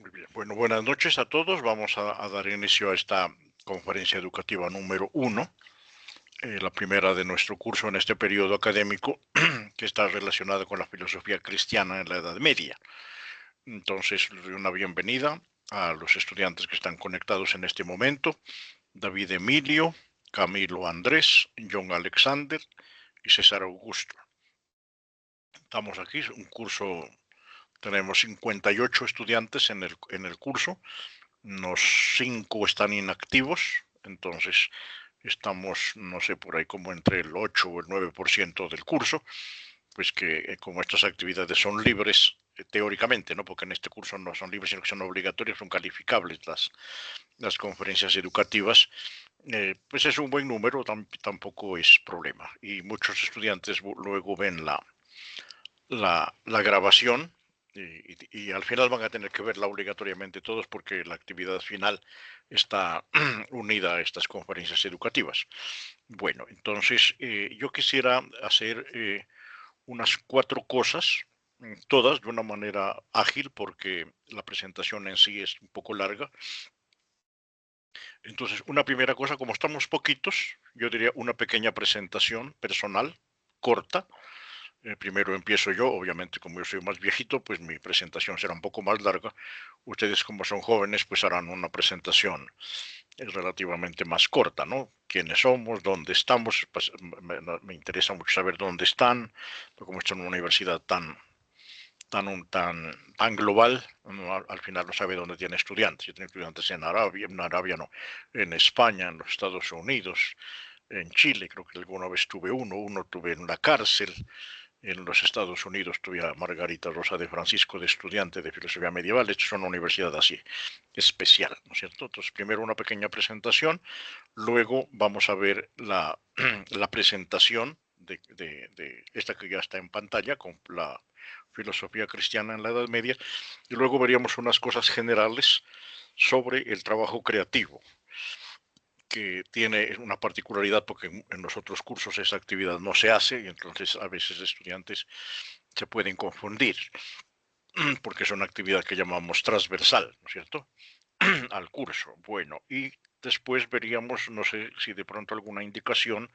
Muy bien. Bueno, buenas noches a todos. Vamos a dar inicio a esta conferencia educativa número uno, la primera de nuestro curso en este periodo académico que está relacionada con la filosofía cristiana en la Edad Media. Entonces, les doy una bienvenida a los estudiantes que están conectados en este momento: David Emilio, Camilo Andrés, John Alexander y César Augusto. Estamos aquí, un curso, tenemos 58 estudiantes en el curso. Unos 5 están inactivos, entonces estamos, no sé, por ahí como entre el 8 o el 9% del curso, pues que como estas actividades son libres, teóricamente, ¿no? Porque en este curso no son libres, sino que son obligatorias, son calificables las conferencias educativas. Pues es un buen número, tampoco es problema. Y muchos estudiantes luego ven la grabación y al final van a tener que verla obligatoriamente todos, porque la actividad final está unida a estas conferencias educativas. Bueno, entonces yo quisiera hacer unas 4 cosas, todas de una manera ágil, porque la presentación en sí es un poco larga. Entonces, una primera cosa, como estamos poquitos, yo diría una pequeña presentación personal, corta. Primero empiezo yo, obviamente como yo soy más viejito, pues mi presentación será un poco más larga. Ustedes, como son jóvenes, pues harán una presentación relativamente más corta, ¿no? ¿Quiénes somos? ¿Dónde estamos? Pues, me interesa mucho saber dónde están, porque como están en una universidad tan global, uno al final no sabe dónde tiene estudiantes. Yo tengo estudiantes en Arabia no, en España, en los Estados Unidos, en Chile, creo que alguna vez tuve uno tuve en la cárcel. En los Estados Unidos tuve a Margarita Rosa de Francisco de estudiante de filosofía medieval. Esto es una universidad así especial, ¿no es cierto? Entonces, primero una pequeña presentación, luego vamos a ver la presentación de esta que ya está en pantalla, con la filosofía cristiana en la Edad Media, y luego veríamos unas cosas generales sobre el trabajo creativo, que tiene una particularidad porque en los otros cursos esa actividad no se hace, y entonces a veces estudiantes se pueden confundir, porque es una actividad que llamamos transversal, ¿no es cierto?, al curso. Bueno, y después veríamos, no sé si de pronto alguna indicación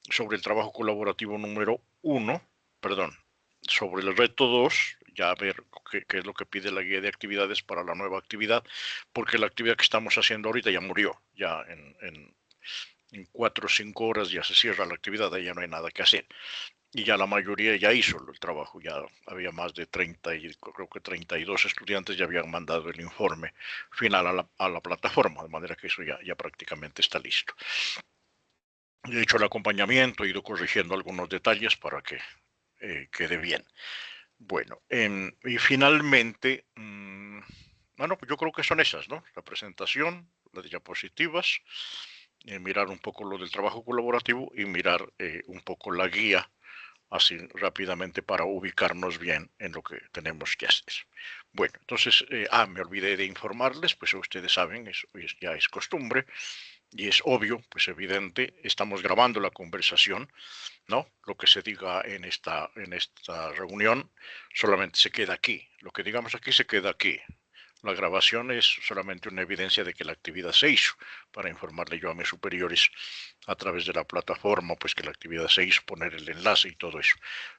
sobre el trabajo colaborativo número uno, perdón, sobre el reto 2, ya a ver qué es lo que pide la guía de actividades para la nueva actividad, porque la actividad que estamos haciendo ahorita ya murió, ya en 4 o 5 horas ya se cierra la actividad, ahí ya no hay nada que hacer. Y ya la mayoría ya hizo el trabajo, ya había más de 30, y creo que 32 estudiantes ya habían mandado el informe final a la plataforma, de manera que eso ya prácticamente está listo. He hecho el acompañamiento, he ido corrigiendo algunos detalles para que quede bien. Bueno, y finalmente, bueno, pues yo creo que son esas, ¿no? La presentación, las diapositivas, mirar un poco lo del trabajo colaborativo y mirar un poco la guía, así rápidamente, para ubicarnos bien en lo que tenemos que hacer. Bueno, entonces, me olvidé de informarles, pues ustedes saben, eso ya es costumbre y es obvio, pues evidente, estamos grabando la conversación, ¿no? Lo que se diga en esta reunión solamente se queda aquí. Lo que digamos aquí se queda aquí. La grabación es solamente una evidencia de que la actividad se hizo, para informarle yo a mis superiores a través de la plataforma, pues que la actividad se hizo, poner el enlace y todo eso.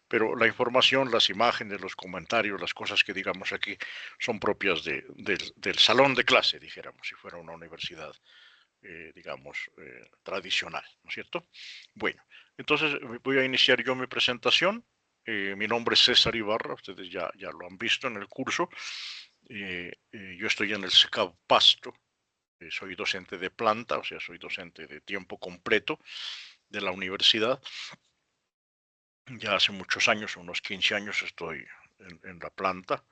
Pero la información, las imágenes, los comentarios, las cosas que digamos aquí son propias del salón de clase, dijéramos, si fuera una universidad, digamos, tradicional, ¿no es cierto? Bueno, entonces voy a iniciar yo mi presentación. Mi nombre es César Ibarra, ustedes ya lo han visto en el curso. Yo estoy en el SECAV Pasto, soy docente de planta, o sea, soy docente de tiempo completo de la universidad. Ya hace muchos años, unos 15 años, estoy en la planta,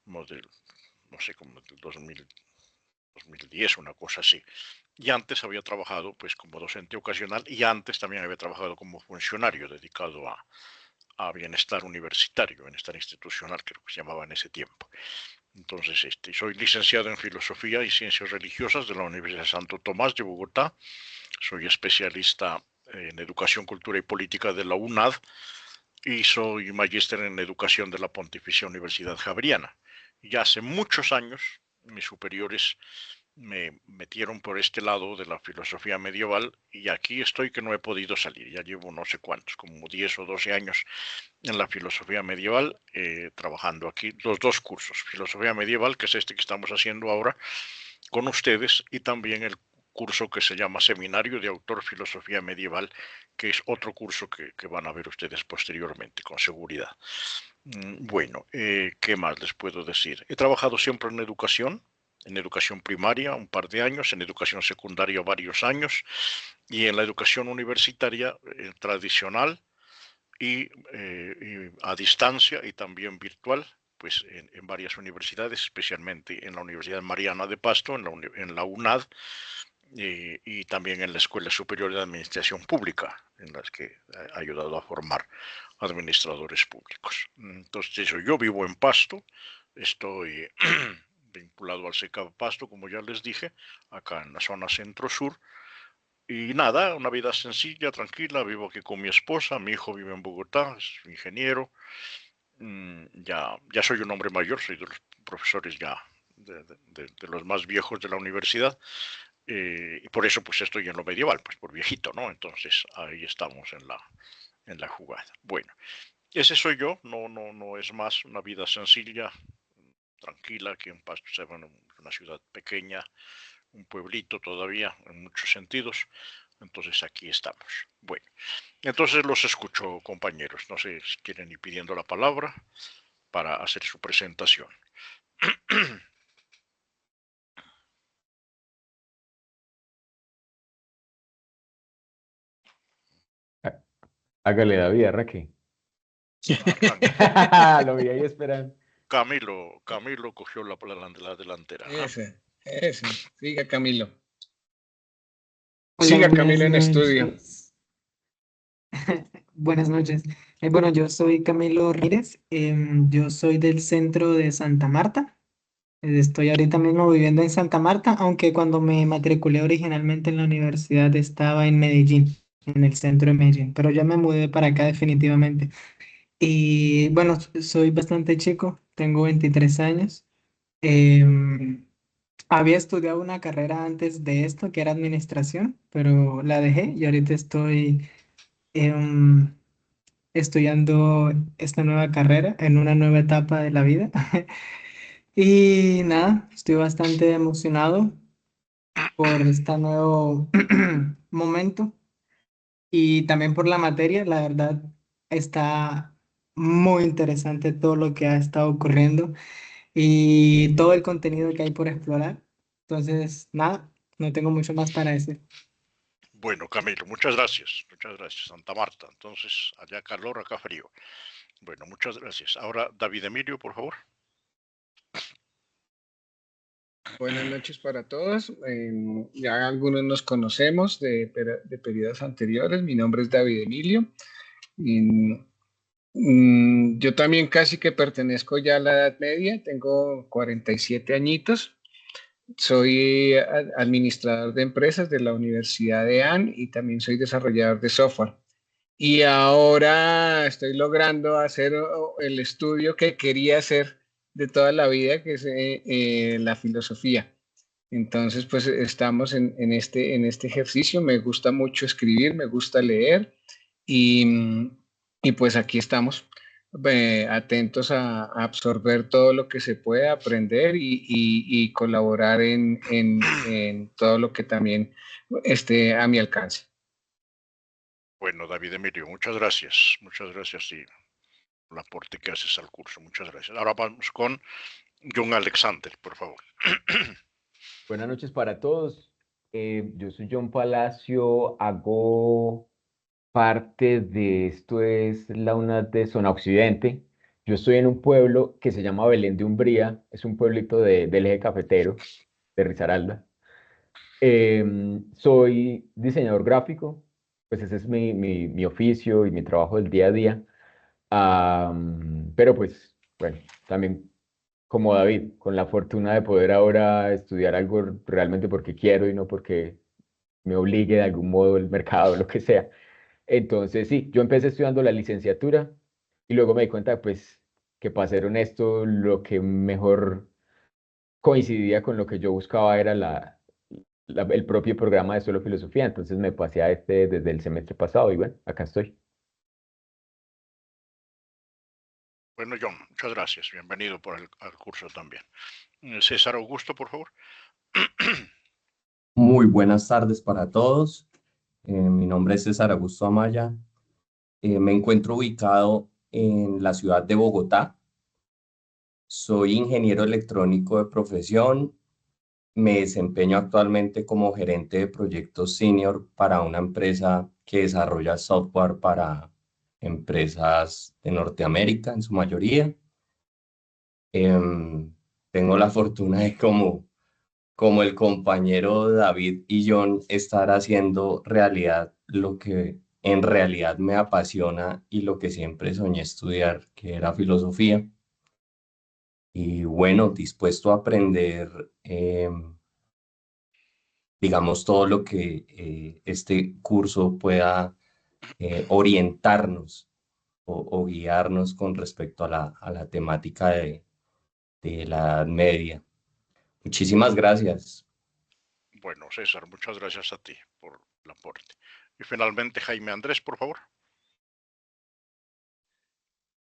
como no sé, como del 2010, una cosa así. Y antes había trabajado pues como docente ocasional, y antes también había trabajado como funcionario dedicado a bienestar universitario, bienestar institucional, creo que se llamaba en ese tiempo. Entonces, soy licenciado en Filosofía y Ciencias Religiosas de la Universidad de Santo Tomás de Bogotá. Soy especialista en Educación, Cultura y Política de la UNAD, y soy magíster en Educación de la Pontificia Universidad Javeriana. Ya hace muchos años, mis superiores me metieron por este lado de la filosofía medieval y aquí estoy que no he podido salir. Ya llevo no sé cuántos, como 10 o 12 años en la filosofía medieval, trabajando aquí los dos cursos, filosofía medieval, que es este que estamos haciendo ahora con ustedes, y también el curso que se llama Seminario de Autor Filosofía Medieval, que es otro curso que van a ver ustedes posteriormente, con seguridad. Bueno, ¿qué más les puedo decir? He trabajado siempre en educación primaria un par de años, en educación secundaria varios años y en la educación universitaria tradicional y a distancia y también virtual, pues en varias universidades, especialmente en la Universidad Mariana de Pasto, en la UNAD, y también en la Escuela Superior de Administración Pública, en las que he ayudado a formar administradores públicos. Entonces, eso, yo vivo en Pasto, estoy vinculado al SECAV Pasto, como ya les dije, acá en la zona centro-sur, y nada, una vida sencilla, tranquila, vivo aquí con mi esposa, mi hijo vive en Bogotá, es ingeniero, ya soy un hombre mayor, soy de los profesores ya de los más viejos de la universidad, y por eso pues estoy en lo medieval, pues por viejito, ¿no? Entonces ahí estamos en la jugada. Bueno, ese soy yo, no es más una vida sencilla, tranquila, aquí en Pasto, o sea, bueno, una ciudad pequeña, un pueblito todavía en muchos sentidos. Entonces aquí estamos. Bueno, entonces los escucho, compañeros. No sé si quieren ir pidiendo la palabra para hacer su presentación. Há- Hágale David, arranque. Arranque. Lo vi ahí esperando. Camilo cogió la delantera. ¿Ah? Ese. Siga Camilo. Hola, Siga buenas Camilo en estudio. noches. Buenas noches. Bueno, yo soy Camilo Ramírez. Yo soy del centro de Santa Marta. Estoy ahorita mismo viviendo en Santa Marta, aunque cuando me matriculé originalmente en la universidad estaba en Medellín, en el centro de Medellín, pero ya me mudé para acá definitivamente. Y bueno, soy bastante chico, tengo 23 años. Em, Había estudiado una carrera antes de esto, que era administración, pero la dejé y ahorita estoy em, estudiando esta nueva carrera en una nueva etapa de la vida. Y nada, estoy bastante emocionado por este nuevo momento y también por la materia. La verdad, está muy interesante todo lo que ha estado ocurriendo y todo el contenido que hay por explorar. Entonces, nada, no tengo mucho más para decir. Bueno, Camilo, muchas gracias. Muchas gracias. Santa Marta. Entonces, allá calor, acá frío. Bueno, muchas gracias. Ahora, David Emilio, por favor. Buenas noches para todos. Ya algunos nos conocemos de periodos anteriores. Mi nombre es David Emilio. Y, yo también casi que pertenezco ya a la edad media. Tengo 47 añitos. Soy administrador de empresas de la Universidad de Ann y también soy desarrollador de software. Y ahora estoy logrando hacer el estudio que quería hacer de toda la vida, que es la filosofía. Entonces, pues estamos en este ejercicio. Me gusta mucho escribir, me gusta leer y, y pues aquí estamos, atentos a absorber todo lo que se puede aprender y colaborar en todo lo que también esté a mi alcance. Bueno, David Emilio, muchas gracias. Muchas gracias y el aporte que haces al curso. Muchas gracias. Ahora vamos con John Alexander, por favor. Buenas noches para todos. Yo soy John Palacio, hago parte de esto es la UNAD de Zona Occidente. Yo estoy en un pueblo que se llama Belén de Umbría, es un pueblito del eje cafetero de Risaralda. Soy diseñador gráfico, pues ese es mi oficio y mi trabajo del día a día. Pero pues, bueno, también como David, con la fortuna de poder ahora estudiar algo realmente porque quiero y no porque me obligue de algún modo el mercado o lo que sea. Entonces, sí, yo empecé estudiando la licenciatura y luego me di cuenta, pues, que para ser honesto, lo que mejor coincidía con lo que yo buscaba, era el propio programa de solo filosofía, entonces me pasé a este desde el semestre pasado y bueno, acá estoy. Bueno, John, muchas gracias. Bienvenido al curso también. César Augusto, por favor. Muy buenas tardes para todos. Mi nombre es César Augusto Amaya. Me encuentro ubicado en la ciudad de Bogotá. Soy ingeniero electrónico de profesión. Me desempeño actualmente como gerente de proyectos senior para una empresa que desarrolla software para empresas de Norteamérica en su mayoría. Tengo la fortuna de como el compañero David y John, estar haciendo realidad lo que en realidad me apasiona y lo que siempre soñé estudiar, que era filosofía. Y bueno, dispuesto a aprender, digamos, todo lo que este curso pueda orientarnos o guiarnos con respecto a la temática de la Edad Media. Muchísimas gracias. Bueno, César, muchas gracias a ti por el aporte. Y finalmente, Jaime Andrés, por favor.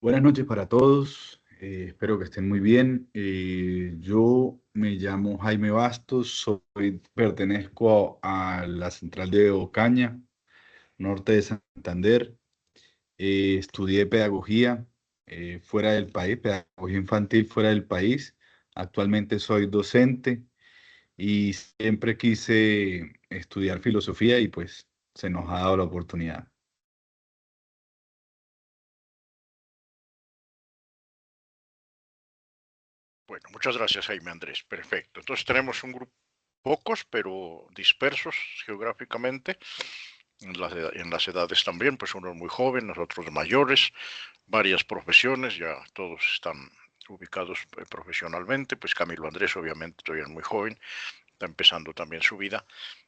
Buenas noches para todos, espero que estén muy bien. Yo me llamo Jaime Bastos, pertenezco a la central de Ocaña, norte de Santander. Estudié pedagogía fuera del país, pedagogía infantil fuera del país. Actualmente soy docente y siempre quise estudiar filosofía y pues se nos ha dado la oportunidad. Bueno, muchas gracias, Jaime Andrés. Perfecto. Entonces tenemos un grupo, pocos, pero dispersos geográficamente. En las edades también, pues unos muy jóvenes, otros mayores, varias profesiones, ya todos están ubicados profesionalmente, pues Camilo Andrés obviamente todavía es muy joven, está empezando también su vida.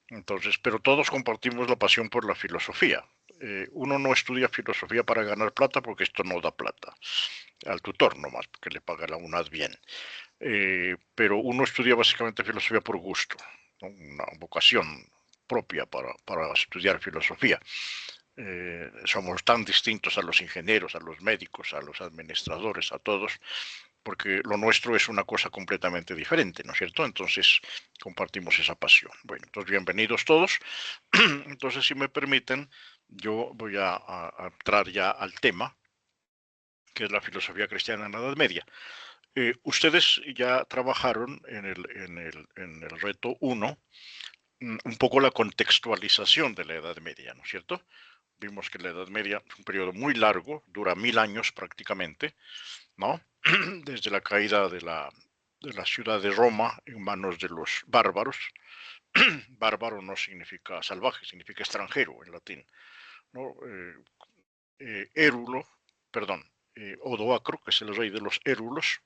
Entonces, pero todos compartimos la pasión por la filosofía. Uno no estudia filosofía para ganar plata porque esto no da plata, al tutor nomás, porque le paga la UNAD bien. Pero uno estudia básicamente filosofía por gusto, ¿no? Una vocación propia para estudiar filosofía. Somos tan distintos a los ingenieros, a los médicos, a los administradores, a todos, porque lo nuestro es una cosa completamente diferente, ¿no es cierto? Entonces compartimos esa pasión. Bueno, entonces bienvenidos todos. Entonces, si me permiten, yo voy a entrar ya al tema, que es la filosofía cristiana en la Edad Media. Ustedes ya trabajaron en el reto 1 un poco la contextualización de la Edad Media, ¿no es cierto? Vimos que la Edad Media es un periodo muy largo, dura 1000 años prácticamente, ¿no? Desde la caída de la ciudad de Roma en manos de los bárbaros. Bárbaro no significa salvaje, significa extranjero en latín, ¿no? Érulo, perdón, Odoacro, que es el rey de los érulos,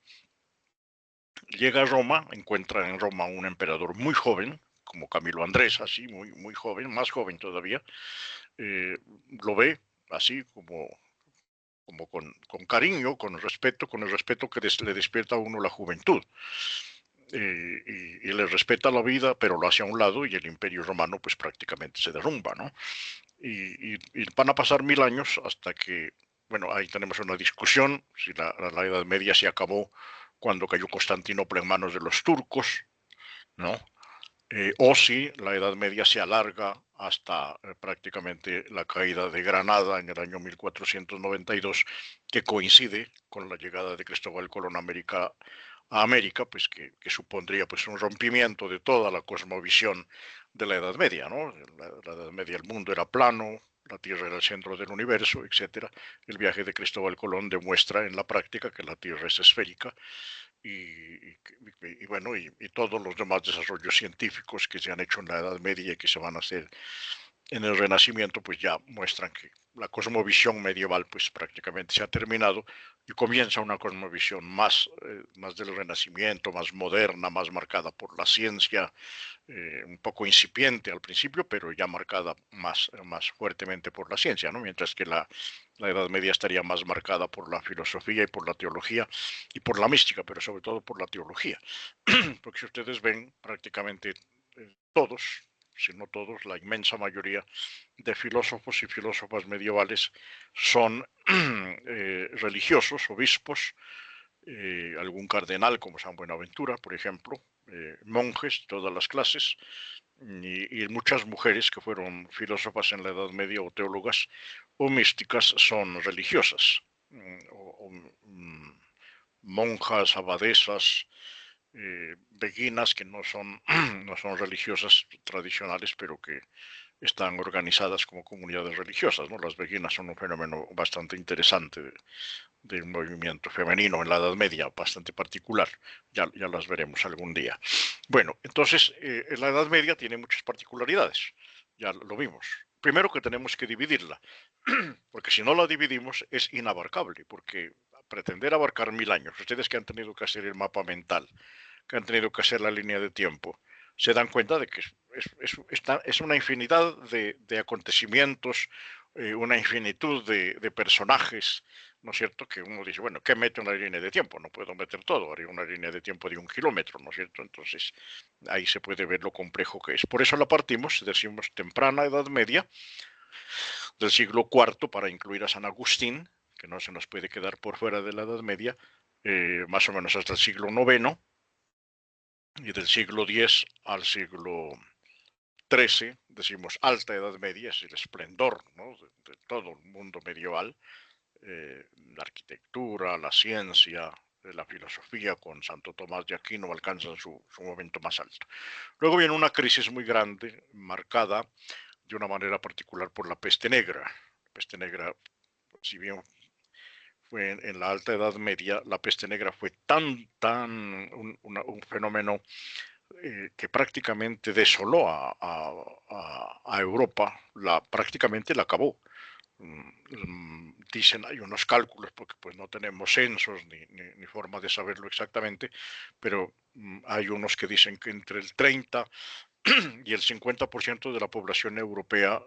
llega a Roma, encuentra en Roma un emperador muy joven, como Camilo Andrés, así, muy, muy joven, más joven todavía, lo ve así como con cariño, con el respeto que le despierta a uno la juventud. Y le respeta la vida, pero lo hace a un lado y el imperio romano pues prácticamente se derrumba, ¿no? Y van a pasar 1000 años hasta que, bueno, ahí tenemos una discusión, si la Edad Media se acabó cuando cayó Constantinopla en manos de los turcos, ¿no? O si la Edad Media se alarga hasta prácticamente la caída de Granada en el año 1492, que coincide con la llegada de Cristóbal Colón a América, pues que supondría pues un rompimiento de toda la cosmovisión de la Edad Media, ¿no? La Edad Media el mundo era plano, la Tierra era el centro del universo, etcétera. El viaje de Cristóbal Colón demuestra en la práctica que la Tierra es esférica y bueno, y todos los demás desarrollos científicos que se han hecho en la Edad Media y que se van a hacer en el Renacimiento pues ya muestran que la cosmovisión medieval pues prácticamente se ha terminado y comienza una cosmovisión más del Renacimiento, más moderna, más marcada por la ciencia, un poco incipiente al principio, pero ya marcada más fuertemente por la ciencia, ¿no? Mientras que la Edad Media estaría más marcada por la filosofía y por la teología y por la mística, pero sobre todo por la teología. Porque si ustedes ven, prácticamente todos, si no todos, la inmensa mayoría de filósofos y filósofas medievales son religiosos, obispos, algún cardenal como San Buenaventura, por ejemplo, monjes, todas las clases, y muchas mujeres que fueron filósofas en la Edad Media o teólogas o místicas son religiosas, monjas, abadesas, beguinas que no son, no son religiosas tradicionales, pero que están organizadas como comunidades religiosas, ¿no? Las beguinas son un fenómeno bastante interesante de un movimiento femenino en la Edad Media, bastante particular. Ya las veremos algún día. Bueno, entonces, la Edad Media tiene muchas particularidades, ya lo vimos. Primero que tenemos que dividirla, porque si no la dividimos es inabarcable, porque pretender abarcar 1000 años, ustedes que han tenido que hacer el mapa mental, que han tenido que hacer la línea de tiempo, se dan cuenta de que es una infinidad de acontecimientos, una infinitud de personajes, ¿no es cierto? Que uno dice, bueno, ¿qué mete una línea de tiempo? No puedo meter todo, haría una línea de tiempo de 1 kilómetro, ¿no es cierto? Entonces, ahí se puede ver lo complejo que es. Por eso la partimos, decimos temprana Edad Media, del siglo IV, para incluir a San Agustín, que no se nos puede quedar por fuera de la Edad Media, más o menos hasta el siglo IX, y del siglo X al siglo XIII, decimos Alta Edad Media, es el esplendor, ¿no?, de todo el mundo medieval, la arquitectura, la ciencia, la filosofía con Santo Tomás de Aquino alcanzan su momento más alto. Luego viene una crisis muy grande, marcada de una manera particular por la peste negra. La peste negra, si bien fue en la Alta Edad Media, la peste negra fue un fenómeno que prácticamente desoló a Europa, prácticamente la acabó. Dicen, hay unos cálculos, porque pues no tenemos censos ni forma de saberlo exactamente, pero hay unos que dicen que entre el 30 y el 50% de la población europea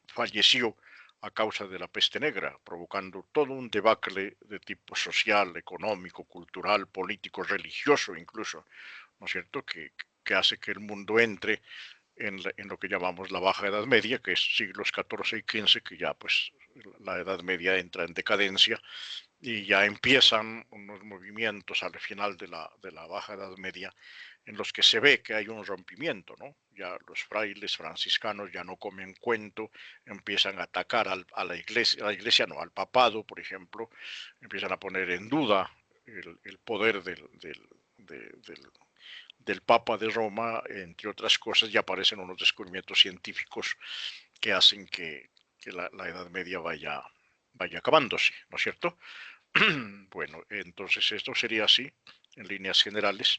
falleció a causa de la peste negra, provocando todo un debacle de tipo social, económico, cultural, político, religioso incluso, ¿no es cierto?, que hace que el mundo entre en lo que llamamos la Baja Edad Media, que es siglos XIV y XV, que ya pues la Edad Media entra en decadencia y ya empiezan unos movimientos al final de la Baja Edad Media en los que se ve que hay un rompimiento, ¿no? Ya los frailes franciscanos ya no comen cuento, empiezan a atacar a la iglesia no, al papado, por ejemplo, empiezan a poner en duda el poder del Papa de Roma, entre otras cosas, y aparecen unos descubrimientos científicos que hacen que la Edad Media vaya acabándose, ¿no es cierto? Bueno, entonces esto sería así, en líneas generales.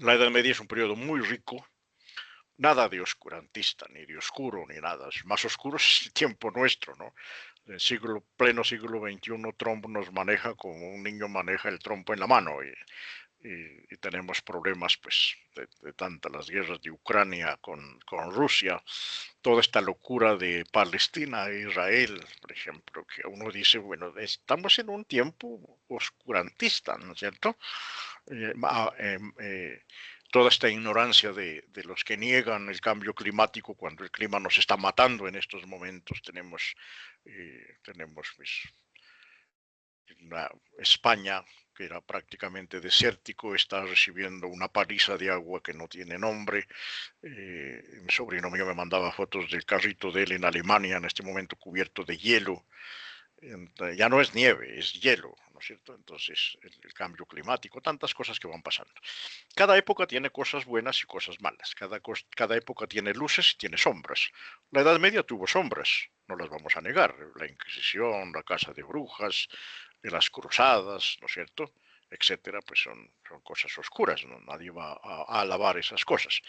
La Edad Media es un periodo muy rico, nada de oscurantista, ni de oscuro, ni nada. Más oscuro es el tiempo nuestro, ¿no? El pleno siglo XXI, Trump nos maneja como un niño maneja el trompo en la mano. Y tenemos problemas pues de tantas las guerras de Ucrania con Rusia, toda esta locura de Palestina e Israel, por ejemplo, que uno dice, bueno, estamos en un tiempo oscurantista, ¿no es cierto? Toda esta ignorancia de los que niegan el cambio climático cuando el clima nos está matando en estos momentos. Tenemos pues, España, que era prácticamente desértico, está recibiendo una paliza de agua que no tiene nombre. Mi sobrino mío me mandaba fotos del carrito de él en Alemania, en este momento cubierto de hielo. Ya no es nieve, es hielo, ¿no es cierto? Entonces, el cambio climático, tantas cosas que van pasando. Cada época tiene cosas buenas y cosas malas. Cada época tiene luces y tiene sombras. La Edad Media tuvo sombras, no las vamos a negar. La Inquisición, la Casa de Brujas, las Cruzadas, ¿no es cierto?, etcétera, pues son cosas oscuras, ¿no? Nadie va a alabar esas cosas.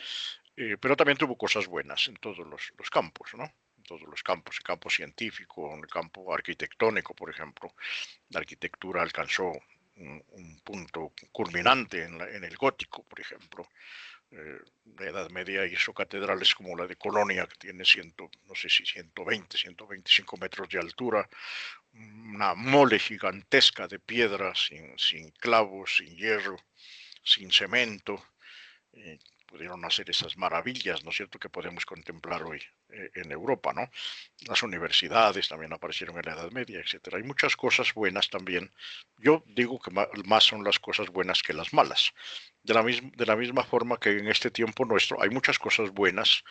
pero también tuvo cosas buenas en todos los campos, ¿no? En todos los campos, el campo científico, en el campo arquitectónico, por ejemplo. La arquitectura alcanzó un punto culminante en el gótico, por ejemplo. La Edad Media hizo catedrales como la de Colonia, que tiene no sé si 120, 125 metros de altura, una mole gigantesca de piedra, sin clavos, sin hierro, sin cemento. Pudieron hacer esas maravillas, ¿no es cierto?, que podemos contemplar hoy en Europa, ¿no? Las universidades también aparecieron en la Edad Media, etcétera. Hay muchas cosas buenas también. Yo digo que más son las cosas buenas que las malas. De la misma forma que en este tiempo nuestro hay muchas cosas buenas,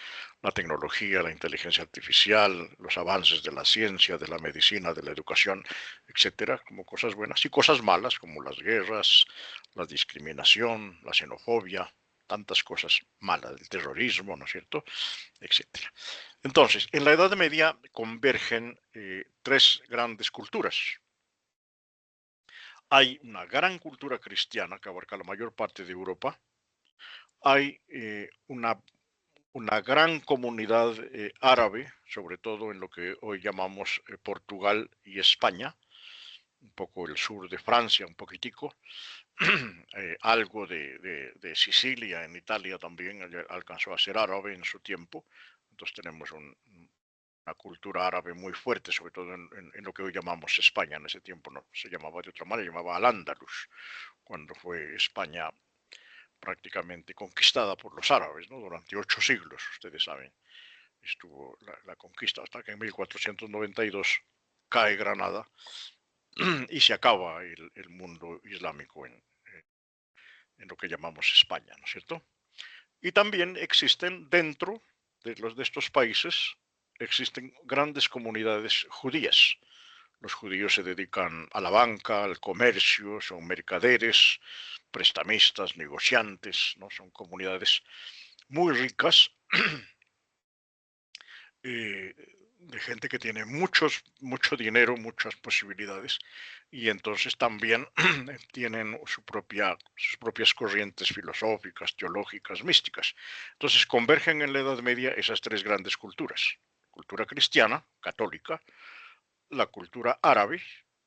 la tecnología, la inteligencia artificial, los avances de la ciencia, de la medicina, de la educación, etcétera, como cosas buenas, y cosas malas como las guerras, la discriminación, la xenofobia, tantas cosas malas, el terrorismo, ¿no es cierto?, etcétera. Entonces, en la Edad Media convergen tres grandes culturas. Hay una gran cultura cristiana que abarca la mayor parte de Europa. Hay una gran comunidad árabe, sobre todo en lo que hoy llamamos Portugal y España, un poco el sur de Francia, un poquitico. Algo de Sicilia en Italia también alcanzó a ser árabe en su tiempo. Entonces tenemos una cultura árabe muy fuerte, sobre todo en lo que hoy llamamos España. En ese tiempo no se llamaba de otra manera, se llamaba Al-Ándalus, cuando fue España prácticamente conquistada por los árabes, ¿no? Durante 8 siglos, ustedes saben, estuvo la conquista hasta que en 1492 cae Granada y se acaba el mundo islámico en lo que llamamos España, ¿no es cierto? Y también existen dentro de estos países, existen grandes comunidades judías. Los judíos se dedican a la banca, al comercio, son mercaderes, prestamistas, negociantes, ¿no? Son comunidades muy ricas, de gente que tiene mucho dinero, muchas posibilidades, y entonces también tienen sus propias corrientes filosóficas, teológicas, místicas. Entonces convergen en la Edad Media esas tres grandes culturas: cultura cristiana, católica, la cultura árabe,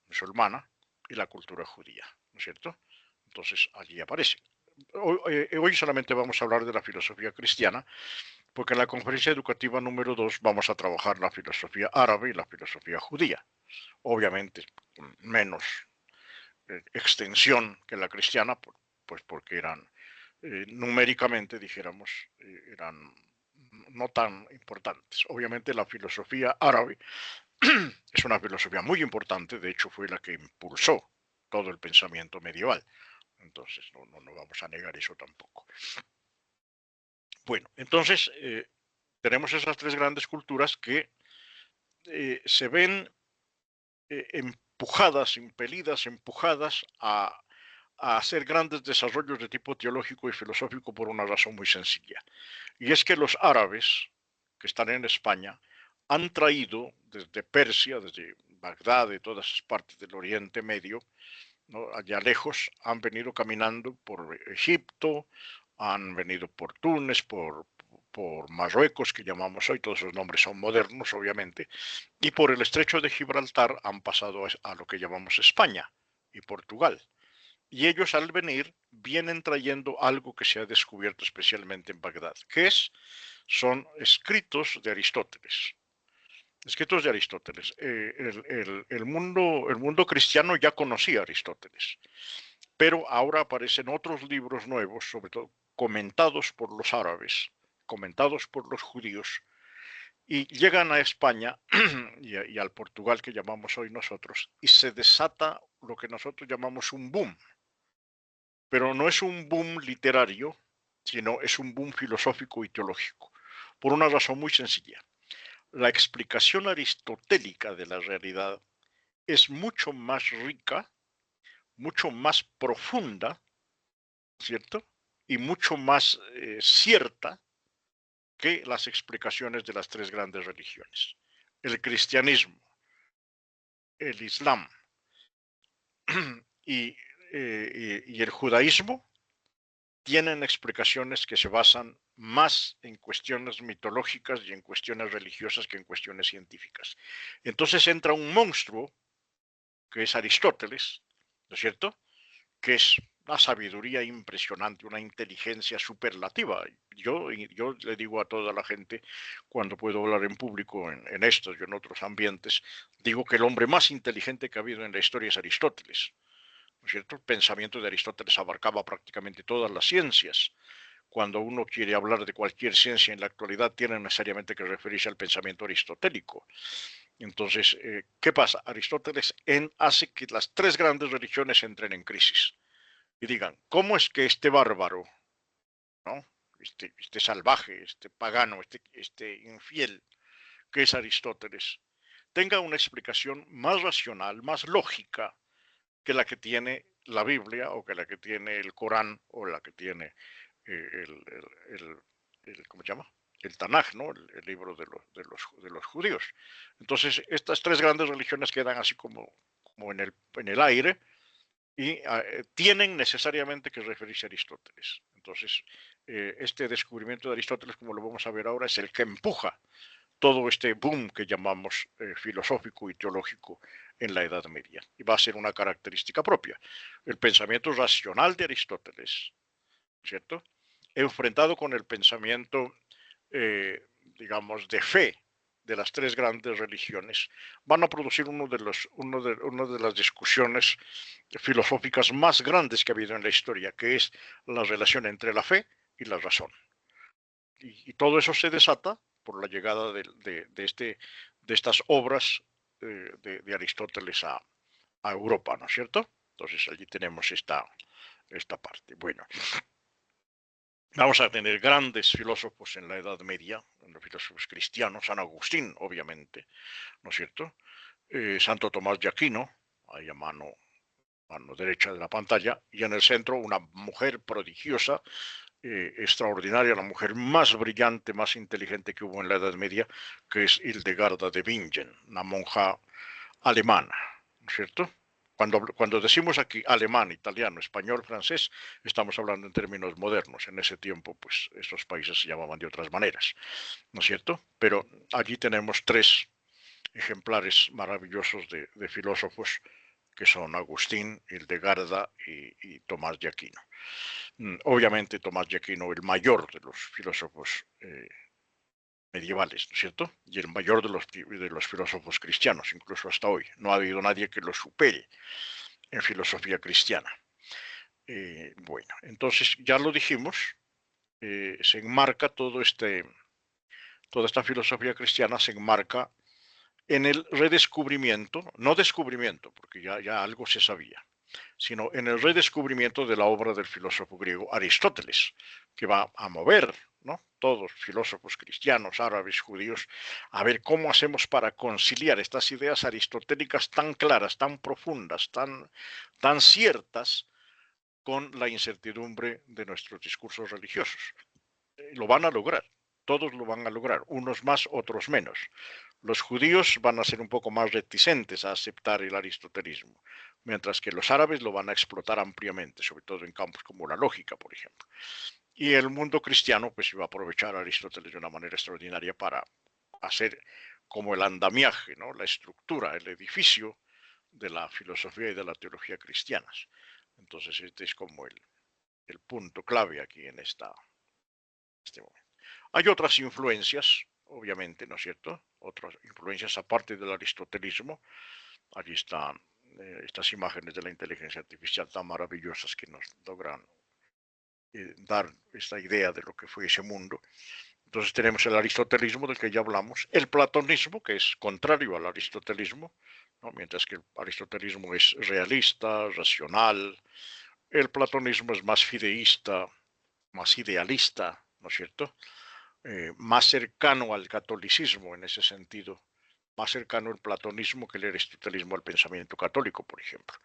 musulmana, y la cultura judía, ¿no es cierto? Entonces allí aparece. Hoy solamente vamos a hablar de la filosofía cristiana, porque en la conferencia educativa número 2 vamos a trabajar la filosofía árabe y la filosofía judía. Obviamente con menos extensión que la cristiana, pues porque eran numéricamente, dijéramos, eran no tan importantes. Obviamente la filosofía árabe es una filosofía muy importante, de hecho fue la que impulsó todo el pensamiento medieval. Entonces no vamos a negar eso tampoco. Bueno, entonces tenemos esas tres grandes culturas que se ven empujadas a hacer grandes desarrollos de tipo teológico y filosófico por una razón muy sencilla. Y es que los árabes que están en España han traído desde Persia, desde Bagdad, de todas esas partes del Oriente Medio, ¿no?, allá lejos, han venido caminando por Egipto, han venido por Túnez, por Marruecos, que llamamos hoy, todos esos nombres son modernos, obviamente, y por el estrecho de Gibraltar han pasado a lo que llamamos España y Portugal. Y ellos al venir vienen trayendo algo que se ha descubierto especialmente en Bagdad, son escritos de Aristóteles. Escritos de Aristóteles. El mundo cristiano ya conocía a Aristóteles, pero ahora aparecen otros libros nuevos, sobre todo comentados por los árabes, comentados por los judíos, y llegan a España y al Portugal que llamamos hoy nosotros, y se desata lo que nosotros llamamos un boom. Pero no es un boom literario, sino es un boom filosófico y teológico, por una razón muy sencilla. La explicación aristotélica de la realidad es mucho más rica, mucho más profunda, ¿cierto? Y mucho más cierta que las explicaciones de las tres grandes religiones: el cristianismo, el islam y el judaísmo tienen explicaciones que se basan más en cuestiones mitológicas y en cuestiones religiosas que en cuestiones científicas. Entonces entra un monstruo, que es Aristóteles, ¿no es cierto?, que es una sabiduría impresionante, una inteligencia superlativa. Yo le digo a toda la gente, cuando puedo hablar en público en estos y en otros ambientes, digo que el hombre más inteligente que ha habido en la historia es Aristóteles, ¿no es cierto? El pensamiento de Aristóteles abarcaba prácticamente todas las ciencias. Cuando uno quiere hablar de cualquier ciencia en la actualidad, tiene necesariamente que referirse al pensamiento aristotélico. Entonces, ¿qué pasa? Aristóteles hace que las tres grandes religiones entren en crisis y digan, ¿cómo es que este bárbaro, ¿no?, este salvaje, este pagano, este infiel, que es Aristóteles, tenga una explicación más racional, más lógica que la que tiene la Biblia o que la que tiene el Corán o la que tiene ¿cómo se llama? El Tanaj, ¿no?, el libro de los judíos? Entonces, estas tres grandes religiones quedan así como en el aire y tienen necesariamente que referirse a Aristóteles. Entonces, este descubrimiento de Aristóteles, como lo vamos a ver ahora, es el que empuja todo este boom que llamamos filosófico y teológico en la Edad Media. Y va a ser una característica propia. El pensamiento racional de Aristóteles, ¿cierto?, enfrentado con el pensamiento, digamos, de fe de las tres grandes religiones, van a producir una de las discusiones filosóficas más grandes que ha habido en la historia, que es la relación entre la fe y la razón. Y todo eso se desata por la llegada de estas obras de Aristóteles a Europa, ¿no es cierto? Entonces allí tenemos esta parte. Bueno, vamos a tener grandes filósofos en la Edad Media, los filósofos cristianos, San Agustín, obviamente, ¿no es cierto? Santo Tomás de Aquino, ahí a mano derecha de la pantalla, y en el centro una mujer prodigiosa, extraordinaria, la mujer más brillante, más inteligente que hubo en la Edad Media, que es Hildegarda de Bingen, una monja alemana, ¿no es cierto? Cuando decimos aquí alemán, italiano, español, francés, estamos hablando en términos modernos. En ese tiempo, pues, estos países se llamaban de otras maneras, ¿no es cierto? Pero allí tenemos tres ejemplares maravillosos de filósofos, que son Agustín, Hildegarda y Tomás de Aquino. Obviamente Tomás de Aquino, el mayor de los filósofos medievales, ¿no es cierto? Y el mayor de los filósofos cristianos, incluso hasta hoy. No ha habido nadie que lo supere en filosofía cristiana. Bueno, entonces ya lo dijimos, se enmarca toda esta filosofía cristiana se enmarca en el redescubrimiento, no descubrimiento, porque ya algo se sabía, sino en el redescubrimiento de la obra del filósofo griego Aristóteles, que va a mover, ¿no?, todos filósofos cristianos, árabes, judíos, a ver cómo hacemos para conciliar estas ideas aristotélicas tan claras, tan profundas, tan ciertas, con la incertidumbre de nuestros discursos religiosos. Lo van a lograr, todos lo van a lograr, unos más, otros menos. Los judíos van a ser un poco más reticentes a aceptar el aristotelismo, mientras que los árabes lo van a explotar ampliamente, sobre todo en campos como la lógica, por ejemplo. Y el mundo cristiano pues iba a aprovechar a Aristóteles de una manera extraordinaria para hacer como el andamiaje, ¿no?, la estructura, el edificio de la filosofía y de la teología cristianas. Entonces este es como el punto clave aquí en este momento. Hay otras influencias, obviamente, ¿no es cierto? Otras influencias aparte del aristotelismo. Allí están estas imágenes de la inteligencia artificial tan maravillosas que nos logran dar esta idea de lo que fue ese mundo. Entonces tenemos el aristotelismo del que ya hablamos, el platonismo, que es contrario al aristotelismo, ¿no?, mientras que el aristotelismo es realista, racional, el platonismo es más fideísta, más idealista, ¿no es cierto? Más cercano al catolicismo en ese sentido, más cercano el platonismo que el aristotelismo al pensamiento católico, por ejemplo.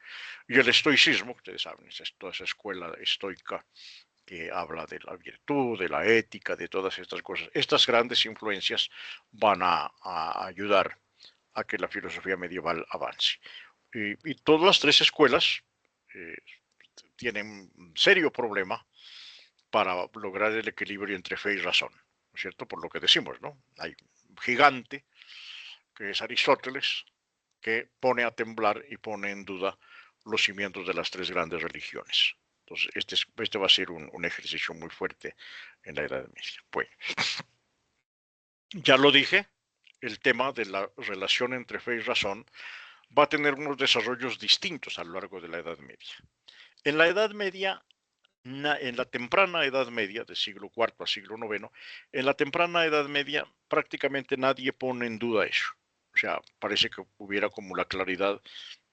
Y el estoicismo, ustedes saben, es toda esa escuela estoica que habla de la virtud, de la ética, de todas estas cosas. Estas grandes influencias van a ayudar a que la filosofía medieval avance. Y todas las tres escuelas tienen un serio problema para lograr el equilibrio entre fe y razón, ¿no es cierto? Por lo que decimos, ¿no? Hay un gigante, que es Aristóteles, que pone a temblar y pone en duda los cimientos de las tres grandes religiones. Entonces, este va a ser un ejercicio muy fuerte en la Edad Media. Bueno, ya lo dije, el tema de la relación entre fe y razón va a tener unos desarrollos distintos a lo largo de la Edad Media. En la Edad Media, en la temprana Edad Media, del siglo IV al siglo IX, en la temprana Edad Media prácticamente nadie pone en duda eso. O sea, parece que hubiera como la claridad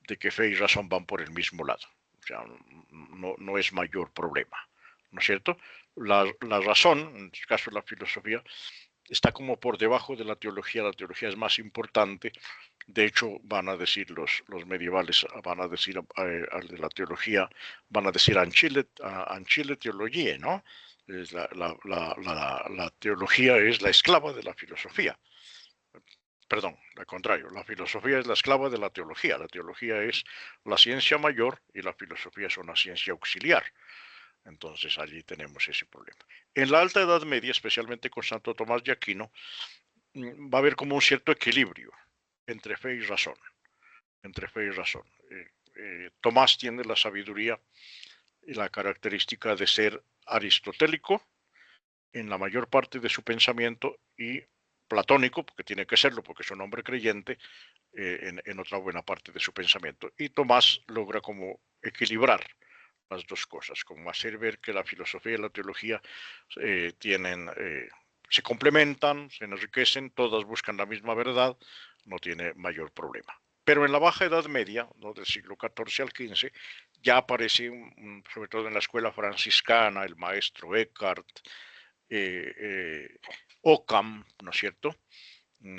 de que fe y razón van por el mismo lado. O sea, no es mayor problema, ¿no es cierto? La razón, en este caso la filosofía, está como por debajo de la teología es más importante. De hecho, van a decir los medievales, van a decir al de la teología, van a decir ancile teología, ¿no? Es la teología es la esclava de la filosofía. Perdón, al contrario, la filosofía es la esclava de la teología es la ciencia mayor y la filosofía es una ciencia auxiliar. Entonces allí tenemos ese problema. En la Alta Edad Media, especialmente con Santo Tomás de Aquino, va a haber como un cierto equilibrio entre fe y razón. Entre fe y razón. Tomás tiene la sabiduría y la característica de ser aristotélico en la mayor parte de su pensamiento y platónico, porque tiene que serlo, porque es un hombre creyente, en otra buena parte de su pensamiento. Y Tomás logra como equilibrar las dos cosas, como hacer ver que la filosofía y la teología se complementan, se enriquecen, todas buscan la misma verdad, no tiene mayor problema. Pero en la Baja Edad Media, ¿no? Del siglo XIV al XV, ya aparece, sobre todo en la escuela franciscana, el maestro Eckhart, Occam, ¿no es cierto?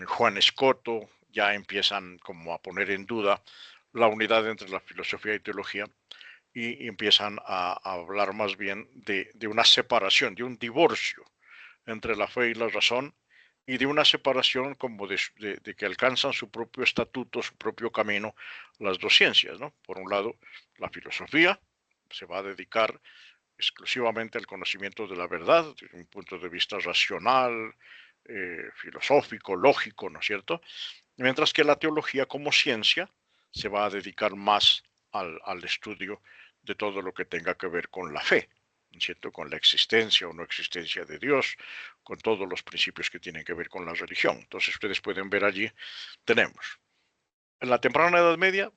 Juan Escoto, ya empiezan como a poner en duda la unidad entre la filosofía y teología y empiezan a hablar más bien de una separación, de un divorcio entre la fe y la razón y de una separación como de que alcanzan su propio estatuto, su propio camino las dos ciencias, ¿no? Por un lado, la filosofía se va a dedicar exclusivamente al conocimiento de la verdad, desde un punto de vista racional, filosófico, lógico, ¿no es cierto? Mientras que la teología como ciencia se va a dedicar más al estudio de todo lo que tenga que ver con la fe, ¿no es cierto? Con la existencia o no existencia de Dios, con todos los principios que tienen que ver con la religión. Entonces ustedes pueden ver allí, tenemos. En la temprana Edad Media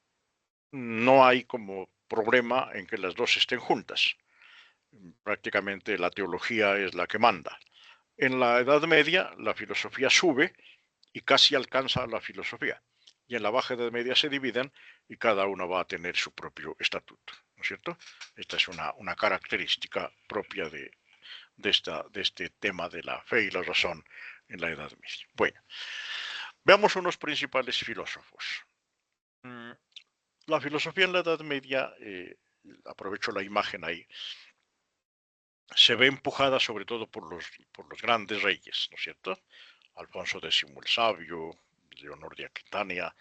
no hay como problema en que las dos estén juntas. Prácticamente la teología es la que manda. En la Edad Media la filosofía sube y casi alcanza a la filosofía. Y en la Baja Edad Media se dividen y cada uno va a tener su propio estatuto, ¿no es cierto? Esta es una característica propia de este tema de la fe y la razón en la Edad Media. Bueno, veamos unos principales filósofos. La filosofía en la Edad Media, aprovecho la imagen ahí, se ve empujada sobre todo por los grandes reyes, ¿no es cierto? Alfonso X el Sabio, Leonor de Aquitania,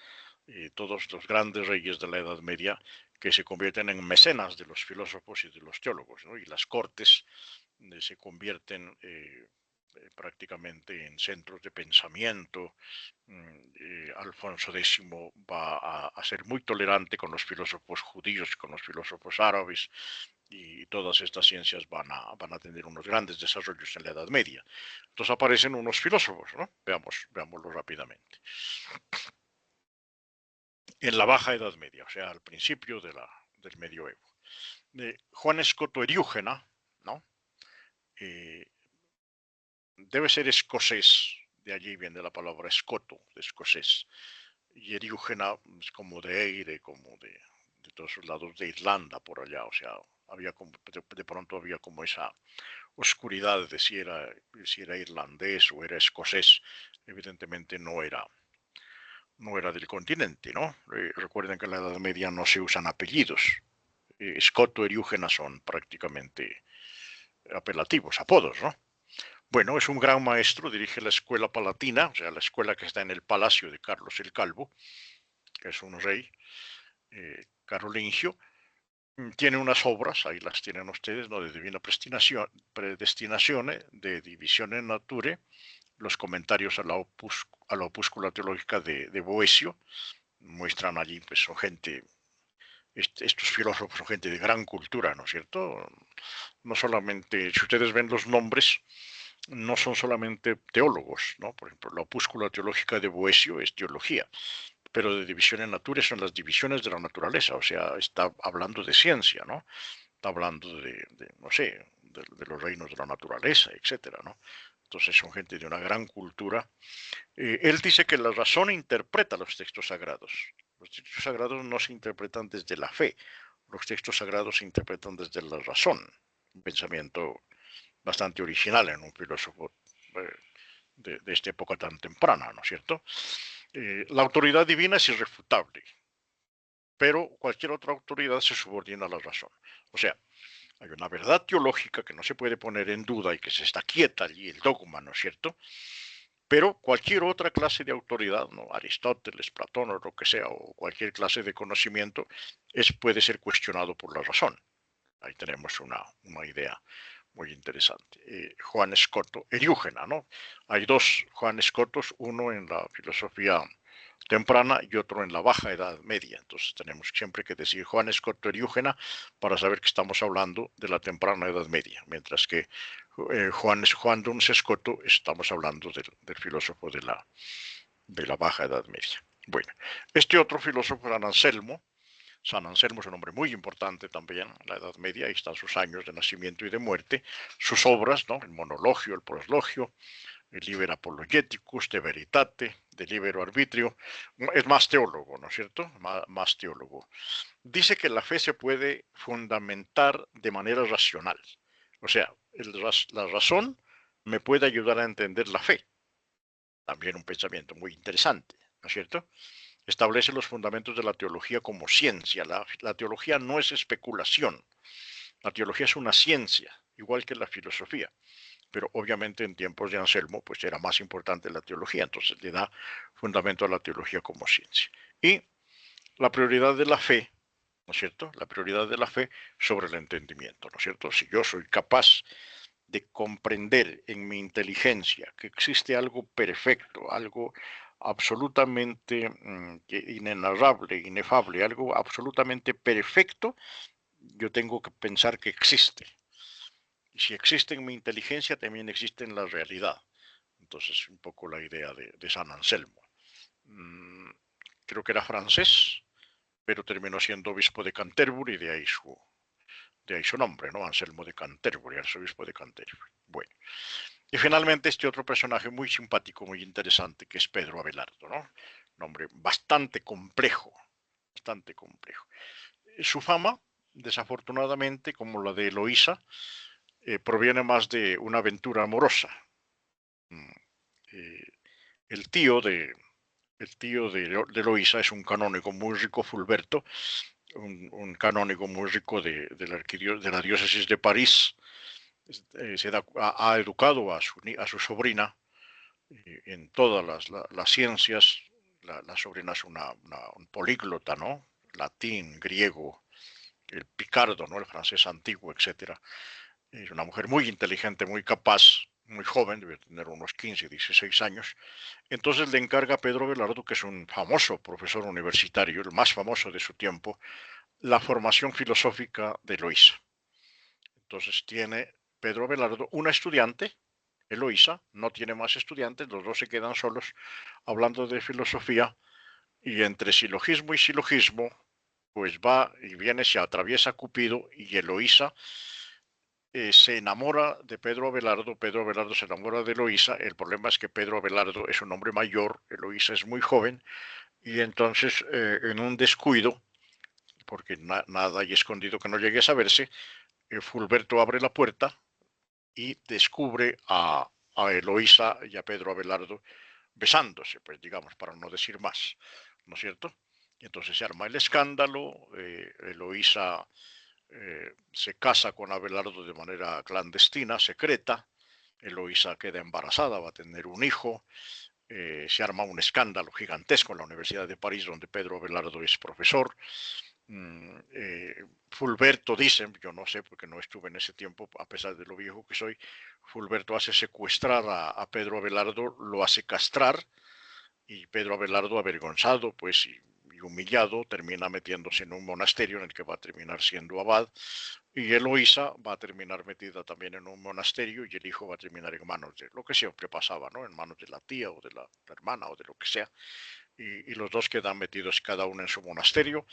todos los grandes reyes de la Edad Media que se convierten en mecenas de los filósofos y de los teólogos, ¿no? Y las cortes se convierten prácticamente en centros de pensamiento. Alfonso X va a ser muy tolerante con los filósofos judíos, con los filósofos árabes, y todas estas ciencias van a tener unos grandes desarrollos en la Edad Media. Entonces aparecen unos filósofos, ¿no? Veámoslo rápidamente. En la Baja Edad Media, o sea, al principio del medioevo. Juan Escoto Eriúgena, ¿no? Debe ser escocés, de allí viene la palabra escoto, de escocés. Y Eriúgena es como de Eire, como de todos los lados de Irlanda, por allá, o sea, había como, de pronto había como esa oscuridad de si era irlandés o era escocés. Evidentemente no era del continente, ¿no? Recuerden que en la Edad Media no se usan apellidos. Escoto, Eriúgena son prácticamente apelativos, apodos, ¿no? Bueno, es un gran maestro, dirige la escuela palatina, o sea, la escuela que está en el palacio de Carlos el Calvo, que es un rey carolingio, Tiene unas obras, ahí las tienen ustedes, ¿no? De Divina Predestinazione, de Divisione Nature, los comentarios a la opúscula teológica de Boecio, muestran allí, pues son gente, estos filósofos son gente de gran cultura, ¿no es cierto? No solamente, si ustedes ven los nombres, no son solamente teólogos, ¿no? Por ejemplo, la opúscula teológica de Boecio es teología, pero de divisiones naturales son las divisiones de la naturaleza, o sea, está hablando de ciencia, ¿no? Está hablando no sé, de los reinos de la naturaleza, etcétera, ¿no? Entonces son gente de una gran cultura. Él dice que la razón interpreta los textos sagrados. Los textos sagrados no se interpretan desde la fe, los textos sagrados se interpretan desde la razón. Un pensamiento bastante original en un filósofo de esta época tan temprana, ¿no es cierto? La autoridad divina es irrefutable, pero cualquier otra autoridad se subordina a la razón. O sea, hay una verdad teológica que no se puede poner en duda y que se está quieta allí, el dogma, ¿no es cierto? Pero cualquier otra clase de autoridad, ¿no? Aristóteles, Platón o lo que sea, o cualquier clase de conocimiento, puede ser cuestionado por la razón. Ahí tenemos una idea muy interesante. Juan Escoto, Eriúgena, ¿no? Hay dos Juan Escotos, uno en la filosofía temprana y otro en la baja edad media. Entonces tenemos siempre que decir Juan Escoto Eriúgena para saber que estamos hablando de la temprana edad media, mientras que Juan Duns Escoto estamos hablando del filósofo de la baja edad media. Bueno, este otro filósofo era Anselmo. San Anselmo es un hombre muy importante también en la Edad Media, ahí están sus años de nacimiento y de muerte, sus obras, ¿no? El monologio, el proslogio, el Liber Apologeticus, De Veritate, De Libero Arbitrio, es más teólogo, ¿no es cierto? Más teólogo. Dice que la fe se puede fundamentar de manera racional, o sea, la razón me puede ayudar a entender la fe, también un pensamiento muy interesante, ¿no es cierto? Establece los fundamentos de la teología como ciencia. La teología no es especulación, la teología es una ciencia, igual que la filosofía. Pero obviamente en tiempos de Anselmo pues era más importante la teología, entonces le da fundamento a la teología como ciencia. Y la prioridad de la fe, ¿no es cierto? La prioridad de la fe sobre el entendimiento, ¿no es cierto? Si yo soy capaz de comprender en mi inteligencia que existe algo perfecto, algo absolutamente inenarrable, inefable, algo absolutamente perfecto, yo tengo que pensar que existe. Y si existe en mi inteligencia, también existe en la realidad. Entonces, un poco la idea de San Anselmo. Mm, Creo que era francés, pero terminó siendo obispo de Canterbury, de ahí su nombre, ¿no? Anselmo de Canterbury, arzobispo de Canterbury. Bueno. Y finalmente este otro personaje muy simpático, muy interesante, que es Pedro Abelardo, ¿no? Un hombre bastante complejo, bastante complejo. Su fama, desafortunadamente, como la de Eloísa, proviene más de una aventura amorosa. Mm, eh, el tío de, de Eloísa es un canónigo muy rico, Fulberto, un canónigo muy rico de la diócesis de París. Ha educado a su sobrina en todas las ciencias. La sobrina es un políglota, ¿no? Latín, griego, el picardo, ¿no? El francés antiguo, etcétera. Es una mujer muy inteligente, muy capaz, muy joven, debe tener unos 15, 16 años. Entonces le encarga a Pedro Abelardo, que es un famoso profesor universitario, el más famoso de su tiempo, la formación filosófica de Eloísa. Entonces tiene Pedro Abelardo una estudiante, Eloísa, no tiene más estudiantes, los dos se quedan solos hablando de filosofía y entre silogismo y silogismo, pues va y viene, se atraviesa Cupido y Eloísa se enamora de Pedro Abelardo se enamora de Eloísa, el problema es que Pedro Abelardo es un hombre mayor, Eloísa es muy joven, y entonces en un descuido, porque nada hay escondido que no llegue a saberse, Fulberto abre la puerta y descubre a Eloísa y a Pedro Abelardo besándose, pues digamos, para no decir más, ¿no es cierto? Y entonces se arma el escándalo, Eloísa se casa con Abelardo de manera clandestina, secreta, Eloísa queda embarazada, va a tener un hijo, se arma un escándalo gigantesco en la Universidad de París, donde Pedro Abelardo es profesor, Fulberto dicen, yo no sé porque no estuve en ese tiempo, a pesar de lo viejo que soy, Fulberto hace secuestrar a Pedro Abelardo, lo hace castrar y Pedro Abelardo, avergonzado pues y humillado, termina metiéndose en un monasterio en el que va a terminar siendo abad, y Eloísa va a terminar metida también en un monasterio y el hijo va a terminar en manos de lo que siempre pasaba, ¿no? En manos de la tía o de la hermana o de lo que sea, y los dos quedan metidos cada uno en su monasterio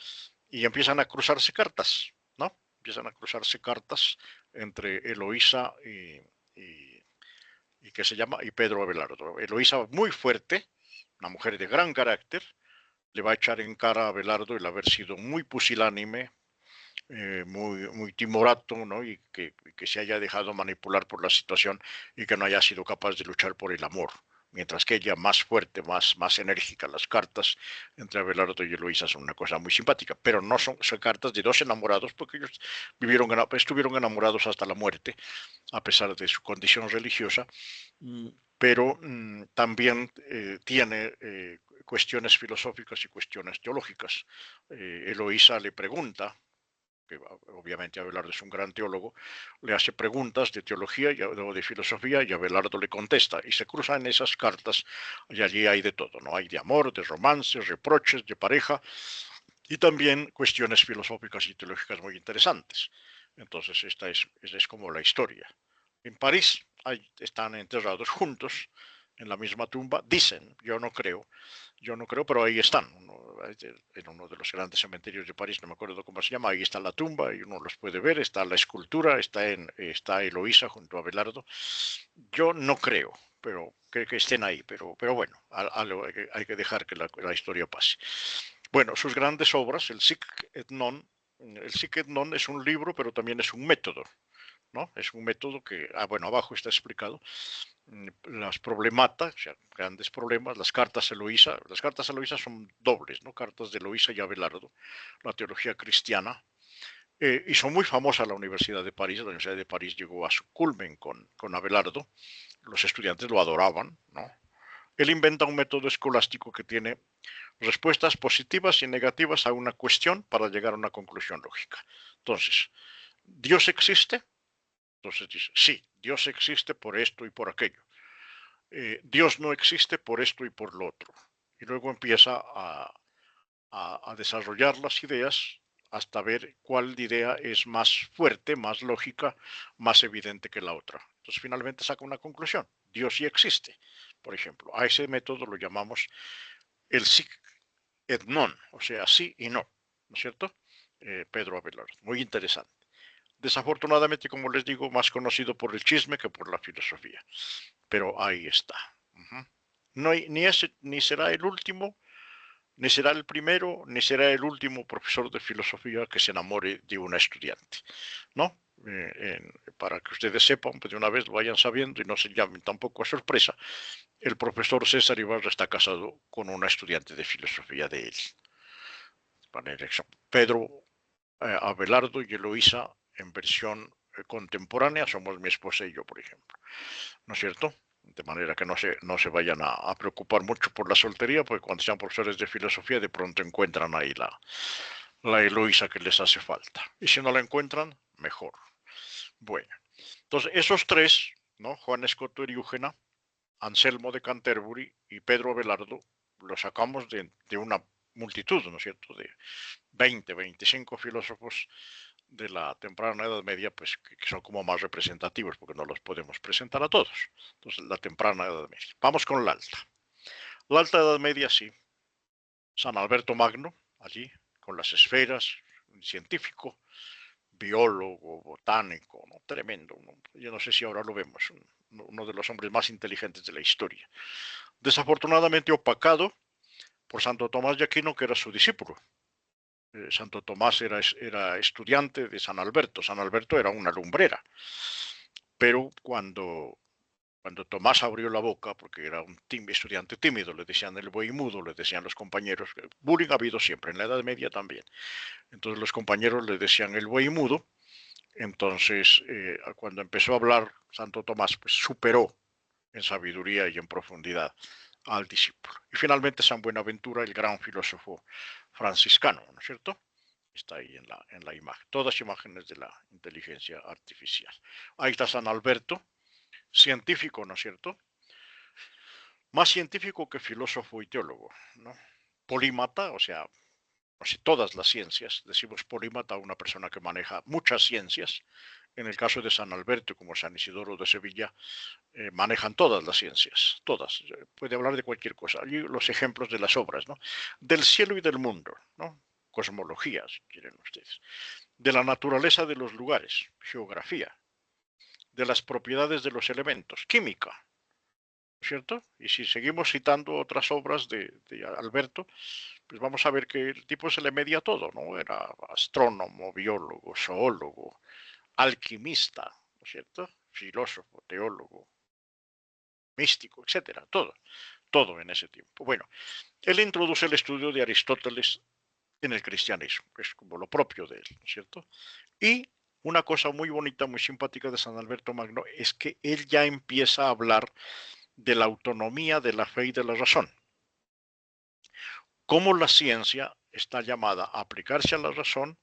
y empiezan a cruzarse cartas, ¿no? Empiezan a cruzarse cartas entre Eloísa y que se llama y Pedro Abelardo. Eloísa muy fuerte, una mujer de gran carácter, le va a echar en cara a Abelardo el haber sido muy pusilánime, muy timorato, ¿no? Que se haya dejado manipular por la situación y que no haya sido capaz de luchar por el amor. Mientras que ella más fuerte, más enérgica, las cartas entre Abelardo y Eloísa son una cosa muy simpática, pero no son cartas de dos enamorados porque ellos estuvieron enamorados hasta la muerte, a pesar de su condición religiosa, pero también tiene cuestiones filosóficas y cuestiones teológicas. Eloísa le pregunta, que obviamente Abelardo es un gran teólogo, le hace preguntas de teología o de filosofía y Abelardo le contesta y se cruzan esas cartas y allí hay de todo, ¿no? Hay de amor, de romance, reproches, de pareja y también cuestiones filosóficas y teológicas muy interesantes. Entonces esta es como la historia. En París están enterrados juntos en la misma tumba, dicen, yo no creo, pero ahí están, en uno de los grandes cementerios de París, no me acuerdo cómo se llama, ahí está la tumba y uno los puede ver, está la escultura, está Eloísa junto a Abelardo. Yo no creo, pero que estén ahí, pero bueno, hay que dejar que la historia pase. Bueno, sus grandes obras, el Sic et Non es un libro, pero también es un método, ¿no? Es un método que, bueno, abajo está explicado, las problematas, o sea, grandes problemas, las cartas a Eloísa son dobles, ¿no? Cartas de Eloísa y Abelardo, la teología cristiana, y son muy famosas la Universidad de París. La Universidad de París llegó a su culmen con Abelardo, los estudiantes lo adoraban, ¿no? Él inventa un método escolástico que tiene respuestas positivas y negativas a una cuestión para llegar a una conclusión lógica. Entonces, ¿Dios existe? Entonces dice, sí, Dios existe por esto y por aquello. Dios no existe por esto y por lo otro. Y luego empieza a desarrollar las ideas hasta ver cuál idea es más fuerte, más lógica, más evidente que la otra. Entonces finalmente saca una conclusión. Dios sí existe, por ejemplo. A ese método lo llamamos el sic et non, o sea, sí y no, ¿no es cierto? Pedro Abelardo, muy interesante. Desafortunadamente, como les digo, más conocido por el chisme que por la filosofía. Pero ahí está. No hay, ni será el último, ni será el primero, ni será el último profesor de filosofía que se enamore de una estudiante, ¿no? Para que ustedes sepan, pues de una vez lo vayan sabiendo y no se llamen tampoco a sorpresa, el profesor César Ibarra está casado con una estudiante de filosofía de él. Pedro Abelardo y Eloísa en versión contemporánea somos mi esposa y yo, por ejemplo, ¿no es cierto? De manera que no se vayan a preocupar mucho por la soltería, porque cuando sean profesores de filosofía de pronto encuentran ahí la Eloísa que les hace falta. Y si no la encuentran, mejor. Bueno, entonces esos tres, ¿no? Juan Escoto Eriúgena, Anselmo de Canterbury y Pedro Abelardo, los sacamos de una multitud, ¿no es cierto?, de 20, 25 filósofos de la temprana Edad Media, pues que son como más representativos, porque no los podemos presentar a todos. Entonces, la temprana Edad Media. Vamos con la alta. La alta Edad Media, sí. San Alberto Magno, allí, con las esferas, un científico, biólogo, botánico, ¿no? Tremendo, ¿no? Yo no sé si ahora lo vemos, uno de los hombres más inteligentes de la historia. Desafortunadamente opacado por Santo Tomás de Aquino, que era su discípulo. Santo Tomás era estudiante de San Alberto. San Alberto era una lumbrera. Pero cuando Tomás abrió la boca, porque era un estudiante tímido, le decían el buey mudo, le decían los compañeros, bullying ha habido siempre, en la Edad Media también. Entonces los compañeros le decían el buey mudo. Entonces, cuando empezó a hablar Santo Tomás, pues superó en sabiduría y en profundidad al discípulo. Y finalmente San Buenaventura, el gran filósofo franciscano, ¿no es cierto? está ahí en la imagen. Todas imágenes de la inteligencia artificial. Ahí está San Alberto, científico, ¿no es cierto? Más científico que filósofo y teólogo, ¿no? Polímata, o sea, todas las ciencias. Decimos polímata a una persona que maneja muchas ciencias. En el caso de San Alberto, como San Isidoro de Sevilla, manejan todas las ciencias, todas. Puede hablar de cualquier cosa. Allí los ejemplos de las obras, ¿no? Del cielo y del mundo, ¿no? Cosmología, si quieren ustedes. De la naturaleza de los lugares, geografía. De las propiedades de los elementos, química, ¿cierto? Y si seguimos citando otras obras de Alberto, pues vamos a ver que el tipo se le media todo, ¿no? Era astrónomo, biólogo, zoólogo, alquimista, ¿no es cierto? Filósofo, teólogo, místico, etcétera, todo en ese tiempo. Bueno, él introduce el estudio de Aristóteles en el cristianismo, que es como lo propio de él, ¿no es cierto? Y una cosa muy bonita, muy simpática de San Alberto Magno es que él ya empieza a hablar de la autonomía de la fe y de la razón. Cómo la ciencia está llamada a aplicarse a la razón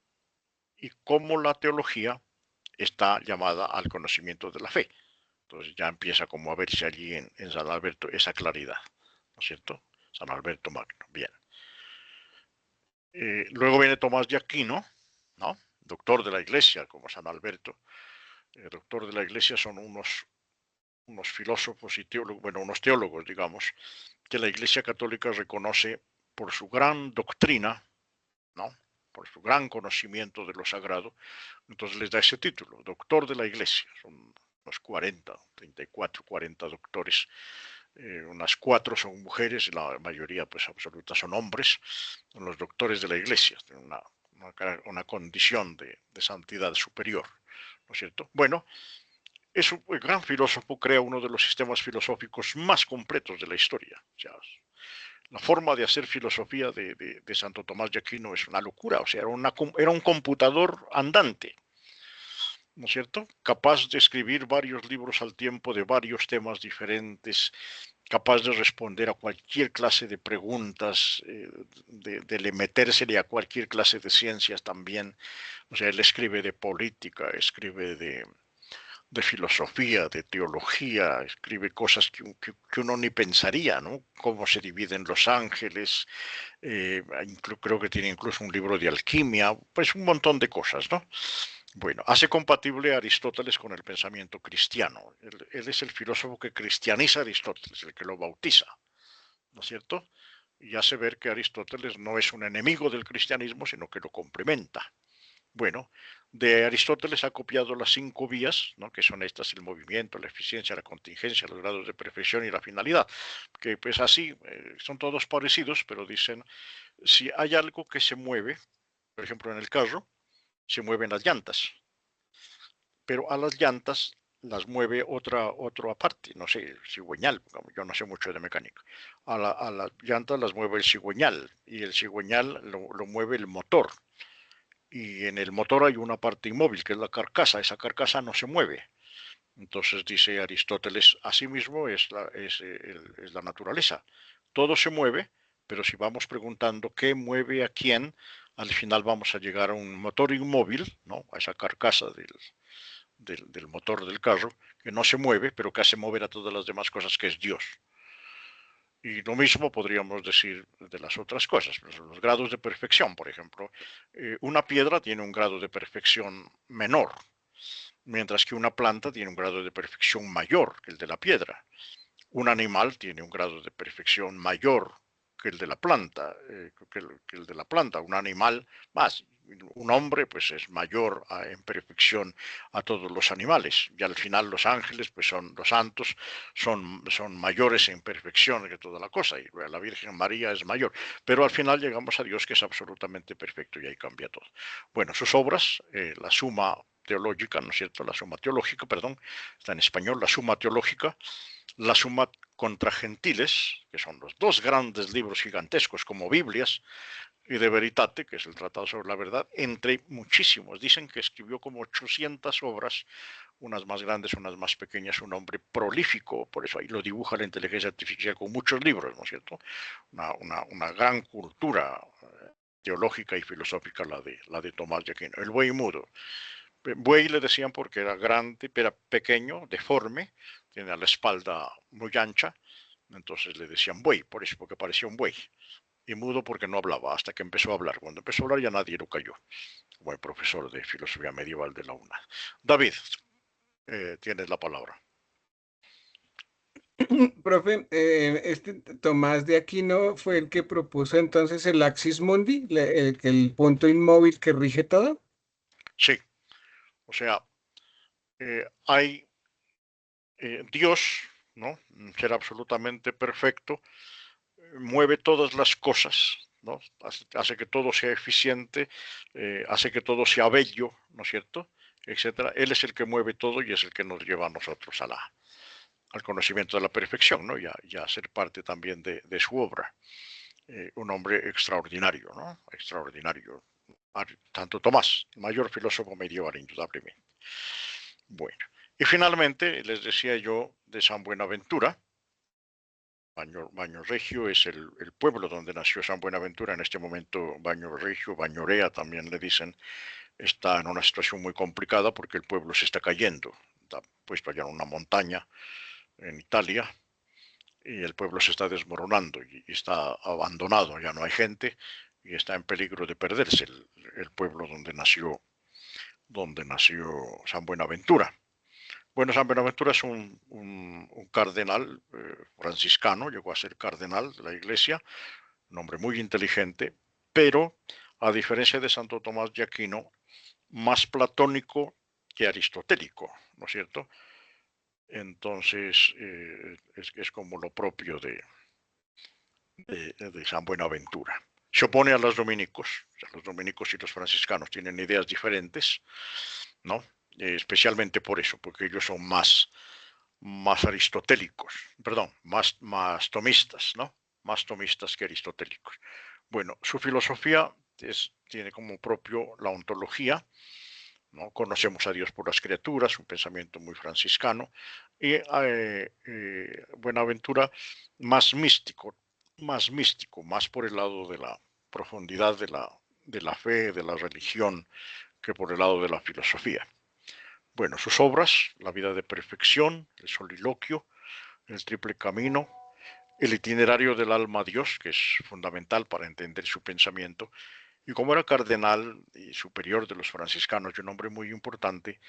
y cómo la teología está llamada al conocimiento de la fe. Entonces ya empieza como a verse allí en San Alberto esa claridad, ¿no es cierto? San Alberto Magno, bien. Luego viene Tomás de Aquino, ¿no? Doctor de la Iglesia, como San Alberto. Doctor de la Iglesia son unos filósofos y teólogos, bueno, unos teólogos, digamos, que la Iglesia Católica reconoce por su gran doctrina, ¿no? Por su gran conocimiento de lo sagrado, entonces les da ese título, doctor de la Iglesia. Son unos 34, 40 doctores, unas 4 son mujeres y la mayoría pues absoluta son hombres, son los doctores de la Iglesia, tienen una condición de santidad superior, ¿no es cierto? Bueno, es un gran filósofo, crea uno de los sistemas filosóficos más completos de la historia. O sea, la forma de hacer filosofía de Santo Tomás de Aquino es una locura, o sea, era un computador andante, ¿no es cierto? Capaz de escribir varios libros al tiempo de varios temas diferentes, capaz de responder a cualquier clase de preguntas, de metérsele a cualquier clase de ciencias también. O sea, él escribe de política, escribe de filosofía, de teología, escribe cosas que uno ni pensaría, ¿no? Cómo se dividen los ángeles, creo que tiene incluso un libro de alquimia, pues un montón de cosas, ¿no? Bueno, hace compatible a Aristóteles con el pensamiento cristiano. Él es el filósofo que cristianiza a Aristóteles, el que lo bautiza, ¿no es cierto? Y hace ver que Aristóteles no es un enemigo del cristianismo, sino que lo complementa. Bueno, de Aristóteles ha copiado las 5 vías, ¿no? Que son estas: el movimiento, la eficiencia, la contingencia, los grados de perfección y la finalidad, que pues así son todos parecidos, pero dicen, si hay algo que se mueve, por ejemplo en el carro, se mueven las llantas, pero a las llantas las mueve otra parte, no sé, el cigüeñal, yo no sé mucho de mecánica. A las llantas las mueve el cigüeñal y el cigüeñal lo mueve el motor. Y en el motor hay una parte inmóvil, que es la carcasa. Esa carcasa no se mueve. Entonces dice Aristóteles, asimismo es la naturaleza. Todo se mueve, pero si vamos preguntando qué mueve a quién, al final vamos a llegar a un motor inmóvil, ¿no? A esa carcasa del motor del carro, que no se mueve, pero que hace mover a todas las demás cosas, que es Dios. Y lo mismo podríamos decir de las otras cosas, los grados de perfección, por ejemplo. Una piedra tiene un grado de perfección menor, mientras que una planta tiene un grado de perfección mayor que el de la piedra. Un animal tiene un grado de perfección mayor que el de la planta, que el de la planta. Un animal más. Un hombre pues es mayor en perfección a todos los animales, y al final los ángeles, pues son los santos, son mayores en perfección que toda la cosa, y la Virgen María es mayor, pero al final llegamos a Dios, que es absolutamente perfecto, y ahí cambia todo. Bueno, sus obras, la Suma Teológica, ¿no es cierto? La Suma Teológica, perdón, está en español, la Suma Teológica, la Suma contra Gentiles, que son los 2 grandes libros gigantescos como Biblias, y de Veritate, que es el Tratado sobre la Verdad, entre muchísimos. Dicen que escribió como 800 obras, unas más grandes, unas más pequeñas, un hombre prolífico, por eso ahí lo dibuja la inteligencia artificial con muchos libros, ¿no es cierto? Una gran cultura teológica y filosófica la de Tomás de Aquino. El buey mudo. Buey le decían porque era grande, era pequeño, deforme, tiene la espalda muy ancha, entonces le decían buey, por eso, porque parecía un buey. Y mudo porque no hablaba, hasta que empezó a hablar. Cuando empezó a hablar ya nadie lo cayó, como el profesor de filosofía medieval de la UNA. David, tienes la palabra. Profe, este Tomás de Aquino fue el que propuso entonces el axis mundi, el punto inmóvil que rige todo. Sí, o sea, hay Dios, ¿no? Un ser absolutamente perfecto, mueve todas las cosas, ¿no? Hace que todo sea eficiente, hace que todo sea bello, ¿no es cierto? Etcétera. Él es el que mueve todo y es el que nos lleva a nosotros al conocimiento de la perfección, ¿no? Y a ser parte también de su obra. Un hombre extraordinario, ¿no? Extraordinario. Tanto Tomás, el mayor filósofo medieval, indudablemente. Bueno, y finalmente les decía yo de San Buenaventura. Baño Regio es el pueblo donde nació San Buenaventura. En este momento Baño Regio, Bañorea también le dicen, está en una situación muy complicada porque el pueblo se está cayendo. Está puesto allá en una montaña en Italia y el pueblo se está desmoronando y está abandonado, ya no hay gente y está en peligro de perderse el pueblo donde nació San Buenaventura. Bueno, San Buenaventura es un cardenal franciscano, llegó a ser cardenal de la iglesia, un hombre muy inteligente, pero a diferencia de Santo Tomás de Aquino, más platónico que aristotélico, ¿no es cierto? Entonces es como lo propio de San Buenaventura. Se opone a los dominicos, o sea, los dominicos y los franciscanos tienen ideas diferentes, ¿no? Especialmente por eso, porque ellos son más aristotélicos, perdón, más tomistas, ¿no? Más tomistas que aristotélicos. Bueno, su filosofía tiene como propio la ontología, ¿no? Conocemos a Dios por las criaturas, un pensamiento muy franciscano, y Buenaventura más místico, más por el lado de la profundidad de la fe, de la religión, que por el lado de la filosofía. Bueno, sus obras, La vida de perfección, El soliloquio, El triple camino, El itinerario del alma a Dios, que es fundamental para entender su pensamiento, y como era cardenal y superior de los franciscanos y un hombre muy importante,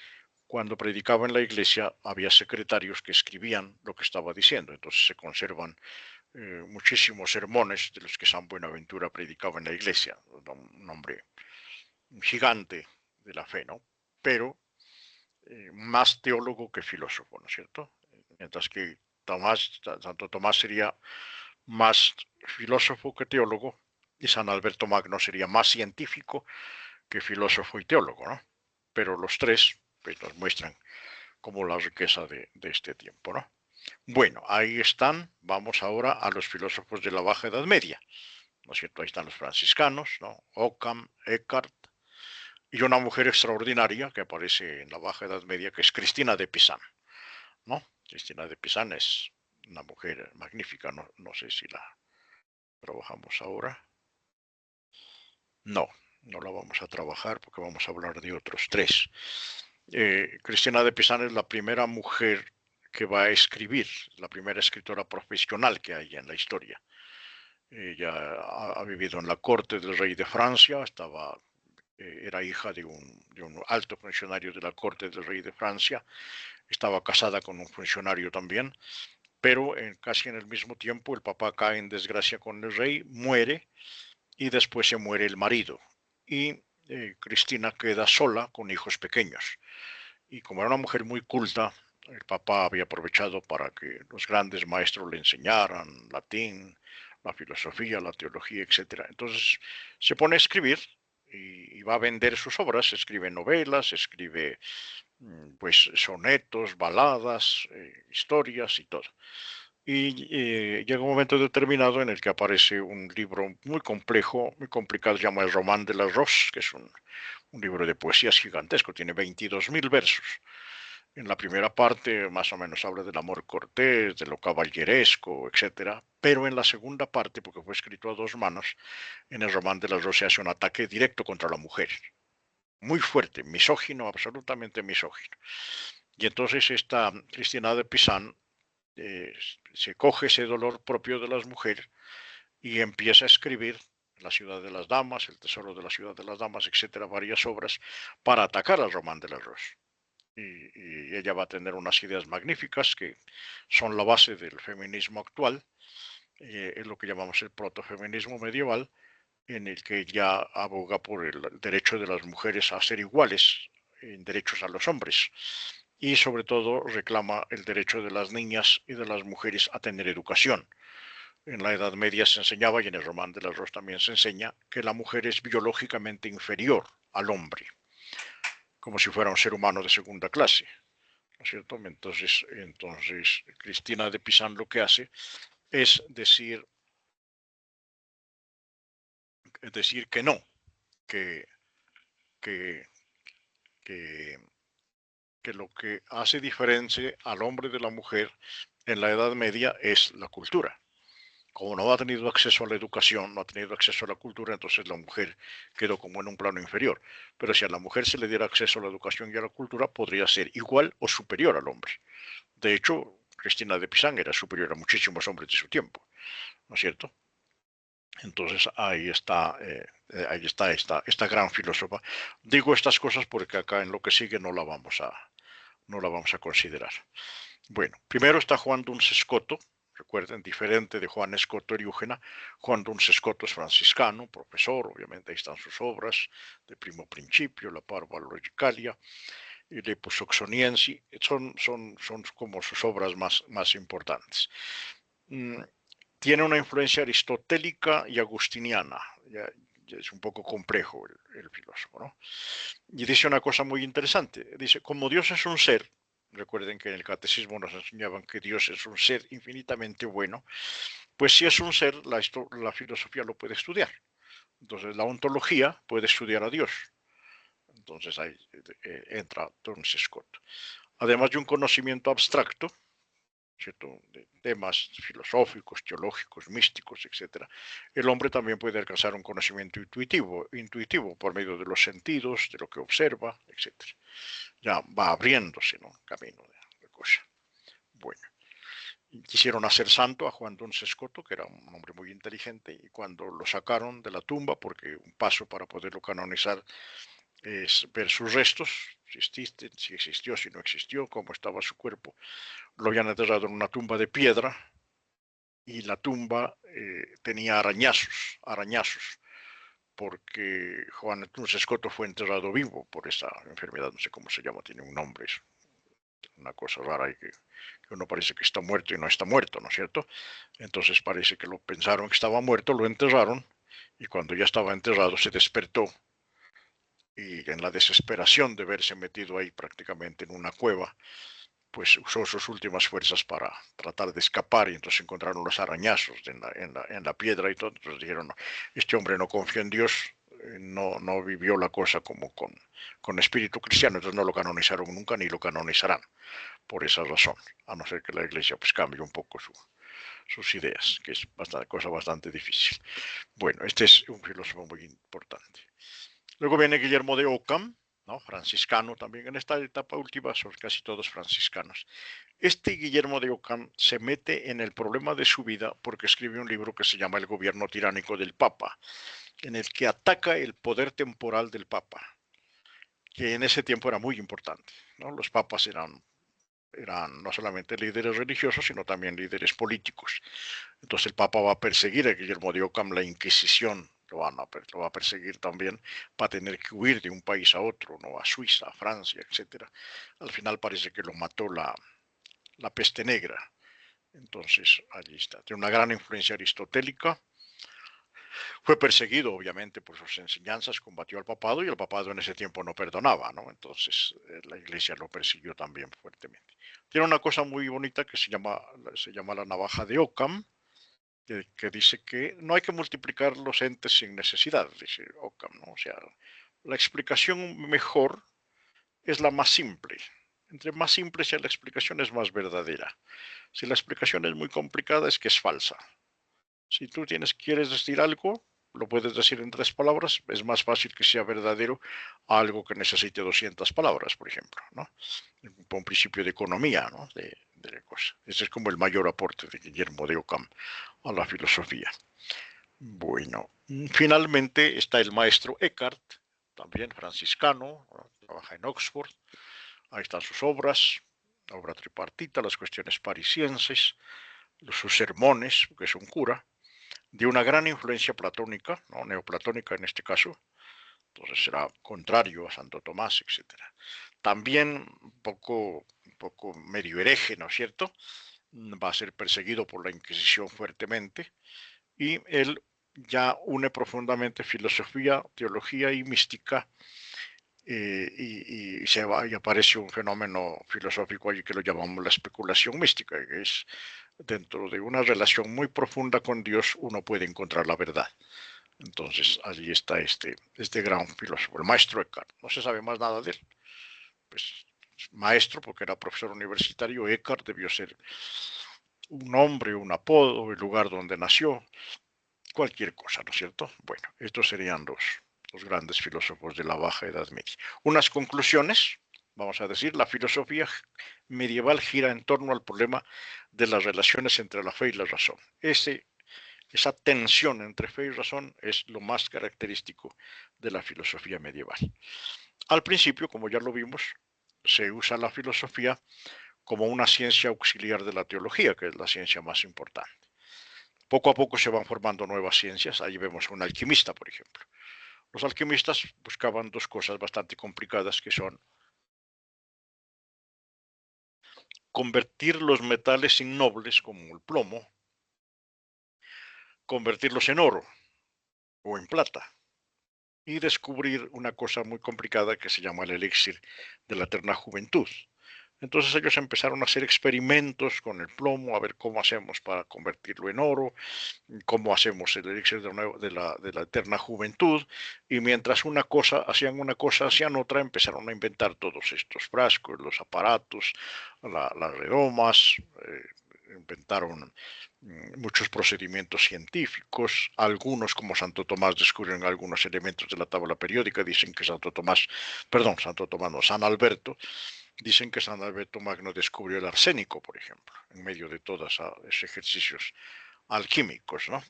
cuando predicaba en la iglesia había secretarios que escribían lo que estaba diciendo, entonces se conservan muchísimos sermones de los que San Buenaventura predicaba en la iglesia, un hombre gigante de la fe, ¿no? Pero más teólogo que filósofo, ¿no es cierto? Mientras que Santo Tomás sería más filósofo que teólogo y San Alberto Magno sería más científico que filósofo y teólogo, ¿no? Pero los tres pues, nos muestran como la riqueza de este tiempo, ¿no? Bueno, ahí están, vamos ahora a los filósofos de la Baja Edad Media, ¿no es cierto? Ahí están los franciscanos, ¿no? Occam, Eckhart, y una mujer extraordinaria que aparece en la Baja Edad Media, que es Cristina de Pizán, ¿no? Cristina de Pizán es una mujer magnífica, no sé si la trabajamos ahora. No, no la vamos a trabajar porque vamos a hablar de otros tres. Cristina de Pizán es la primera mujer que va a escribir, la primera escritora profesional que hay en la historia. Ella ha vivido en la corte del rey de Francia, era hija de un alto funcionario de la corte del rey de Francia, estaba casada con un funcionario también, pero casi en el mismo tiempo el papá cae en desgracia con el rey, muere y después se muere el marido. Y Cristina queda sola con hijos pequeños. Y como era una mujer muy culta, el papá había aprovechado para que los grandes maestros le enseñaran latín, la filosofía, la teología, etc. Entonces se pone a escribir y va a vender sus obras, escribe novelas, escribe pues sonetos, baladas, historias y todo. Y llega un momento determinado en el que aparece un libro muy complejo, muy complicado, se llama El Román de las Roses, que es un libro de poesías gigantesco, tiene 22.000 versos. En la primera parte más o menos habla del amor cortés, de lo caballeresco, etcétera, pero en la segunda parte, porque fue escrito a dos manos, en el Román de las Rosas se hace un ataque directo contra la mujer, muy fuerte, misógino, absolutamente misógino. Y entonces esta Cristina de Pizan se coge ese dolor propio de las mujeres y empieza a escribir La ciudad de las damas, El tesoro de la ciudad de las damas, etcétera, varias obras para atacar al Román de las Rosas. Y ella va a tener unas ideas magníficas que son la base del feminismo actual, es lo que llamamos el protofeminismo medieval, en el que ella aboga por el derecho de las mujeres a ser iguales en derechos a los hombres y sobre todo reclama el derecho de las niñas y de las mujeres a tener educación. En la Edad Media se enseñaba, y en el Román de las Rosas también se enseña, que la mujer es biológicamente inferior al hombre, como si fuera un ser humano de segunda clase, ¿no es cierto? Entonces Cristina de Pizan lo que hace es decir que no, que, que, que, que lo que hace diferencia al hombre de la mujer en la Edad Media es la cultura. Como no ha tenido acceso a la educación, no ha tenido acceso a la cultura, entonces la mujer quedó como en un plano inferior. Pero si a la mujer se le diera acceso a la educación y a la cultura, podría ser igual o superior al hombre. De hecho, Cristina de Pizan era superior a muchísimos hombres de su tiempo, ¿no es cierto? Entonces ahí está esta gran filósofa. Digo estas cosas porque acá en lo que sigue no la vamos a considerar. Bueno, primero está Juan Duns Scoto. Recuerden, diferente de Juan Escoto Eriúgena, Juan Duns Scoto es franciscano, profesor, obviamente ahí están sus obras, de Primo Principio, La Parva Logicalia, y Lepus Oxoniensi, son como sus obras más importantes. Tiene una influencia aristotélica y agustiniana, ya es un poco complejo el filósofo, ¿no? Y dice una cosa muy interesante, dice, como Dios es un ser, recuerden que en el catecismo nos enseñaban que Dios es un ser infinitamente bueno, pues si es un ser, la filosofía lo puede estudiar. Entonces la ontología puede estudiar a Dios. Entonces ahí entra Duns Scott. Además de un conocimiento abstracto, ¿cierto?, de temas filosóficos, teológicos, místicos, etc., el hombre también puede alcanzar un conocimiento intuitivo por medio de los sentidos, de lo que observa, etc. Ya va abriéndose, ¿no?, camino de cosa. Bueno, quisieron hacer santo a Juan Duns Scoto, que era un hombre muy inteligente, y cuando lo sacaron de la tumba, porque un paso para poderlo canonizar es ver sus restos, si existen, si existió, si no existió, cómo estaba su cuerpo, lo habían enterrado en una tumba de piedra y la tumba tenía arañazos, porque Juan Duns Scoto fue enterrado vivo por esa enfermedad, no sé cómo se llama, tiene un nombre, es una cosa rara y que uno parece que está muerto y no está muerto, ¿no es cierto? Entonces parece que lo pensaron que estaba muerto, lo enterraron y cuando ya estaba enterrado se despertó y en la desesperación de verse metido ahí prácticamente en una cueva, pues usó sus últimas fuerzas para tratar de escapar y entonces encontraron los arañazos en la piedra y todo. Entonces dijeron, no, este hombre no confía en Dios, no vivió la cosa como con espíritu cristiano, entonces no lo canonizaron nunca ni lo canonizarán por esa razón, a no ser que la iglesia pues cambie un poco sus ideas, que es cosa bastante difícil. Bueno, este es un filósofo muy importante. Luego viene Guillermo de Ockham, ¿no?, franciscano también. En esta etapa última son casi todos franciscanos. Este Guillermo de Ockham se mete en el problema de su vida porque escribe un libro que se llama El gobierno tiránico del Papa, en el que ataca el poder temporal del Papa, que en ese tiempo era muy importante, ¿no? Los papas eran no solamente líderes religiosos, sino también líderes políticos. Entonces el Papa va a perseguir a Guillermo de Ockham, la Inquisición lo va a perseguir también, va a tener que huir de un país a otro, ¿no?, a Suiza, a Francia, etc. Al final parece que lo mató la peste negra. Entonces allí está. Tiene una gran influencia aristotélica. Fue perseguido, obviamente, por sus enseñanzas, combatió al papado y el papado en ese tiempo no perdonaba, ¿no? Entonces la iglesia lo persiguió también fuertemente. Tiene una cosa muy bonita que se llama la navaja de Ockham, que dice que no hay que multiplicar los entes sin necesidad, dice Ockham, ¿no? O sea, la explicación mejor es la más simple, Entre más simple sea la explicación, es más verdadera. Si la explicación es muy complicada, es que es falsa. Si tú quieres decir algo, lo puedes decir en 3 palabras, es más fácil que sea verdadero a algo que necesite 200 palabras, por ejemplo, ¿no? Un principio de economía, ¿no? De cosa. Ese es como el mayor aporte de Guillermo de Ockham a la filosofía. Bueno, finalmente está el maestro Eckhart, también franciscano, ¿no? Trabaja en Oxford. Ahí están sus obras, la obra tripartita, las cuestiones parisienses, sus sermones, que es un cura, de una gran influencia platónica, ¿no? Neoplatónica en este caso, entonces será contrario a Santo Tomás, etc. También un poco medio hereje, ¿no es cierto? Va a ser perseguido por la Inquisición fuertemente y él ya une profundamente filosofía, teología y mística y aparece un fenómeno filosófico allí que lo llamamos la especulación mística, que es dentro de una relación muy profunda con Dios uno puede encontrar la verdad. Entonces allí está este gran filósofo, el maestro Eckhart. No se sabe más nada de él. Pues maestro porque era profesor universitario, Eckhart debió ser un nombre, un apodo, el lugar donde nació, cualquier cosa, ¿no es cierto? Bueno, estos serían los grandes filósofos de la Baja Edad Media. Unas conclusiones, vamos a decir, la filosofía medieval gira en torno al problema de las relaciones entre la fe y la razón. Esa tensión entre fe y razón es lo más característico de la filosofía medieval. Al principio, como ya lo vimos, se usa la filosofía como una ciencia auxiliar de la teología, que es la ciencia más importante. Poco a poco se van formando nuevas ciencias. Ahí vemos un alquimista, por ejemplo. Los alquimistas buscaban 2 cosas bastante complicadas que son convertir los metales innobles como el plomo, convertirlos en oro o en plata y descubrir una cosa muy complicada que se llama el elixir de la eterna juventud. Entonces ellos empezaron a hacer experimentos con el plomo, a ver cómo hacemos para convertirlo en oro, cómo hacemos el elixir de la eterna juventud, y mientras hacían una cosa, hacían otra, empezaron a inventar todos estos frascos, los aparatos, las redomas, inventaron muchos procedimientos científicos, algunos como Santo Tomás descubrieron algunos elementos de la tabla periódica, dicen que San Alberto, dicen que San Alberto Magno descubrió el arsénico, por ejemplo, en medio de todos esos ejercicios alquímicos, ¿no?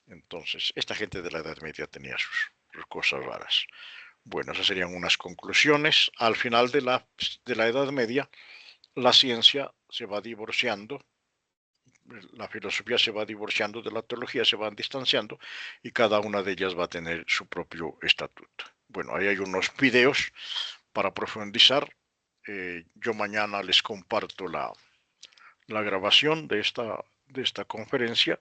Entonces, esta gente de la Edad Media tenía sus cosas raras. Bueno, esas serían unas conclusiones. Al final de la Edad Media, la ciencia se va divorciando, la filosofía se va divorciando de la teología, se van distanciando y cada una de ellas va a tener su propio estatuto. Bueno, ahí hay unos videos para profundizar. Yo mañana les comparto la grabación de esta conferencia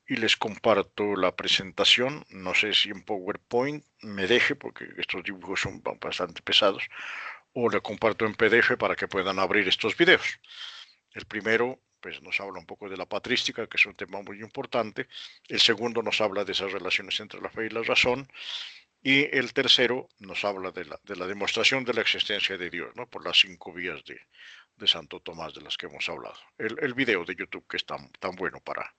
y les comparto la presentación. No sé si en PowerPoint me deje, porque estos dibujos son bastante pesados, o le comparto en PDF para que puedan abrir estos videos. El primero, pues nos habla un poco de la patrística, que es un tema muy importante. El segundo nos habla de esas relaciones entre la fe y la razón. Y el tercero nos habla de la demostración de la existencia de Dios, ¿no? Por las 5 vías de Santo Tomás de las que hemos hablado. El video de YouTube que es tan bueno para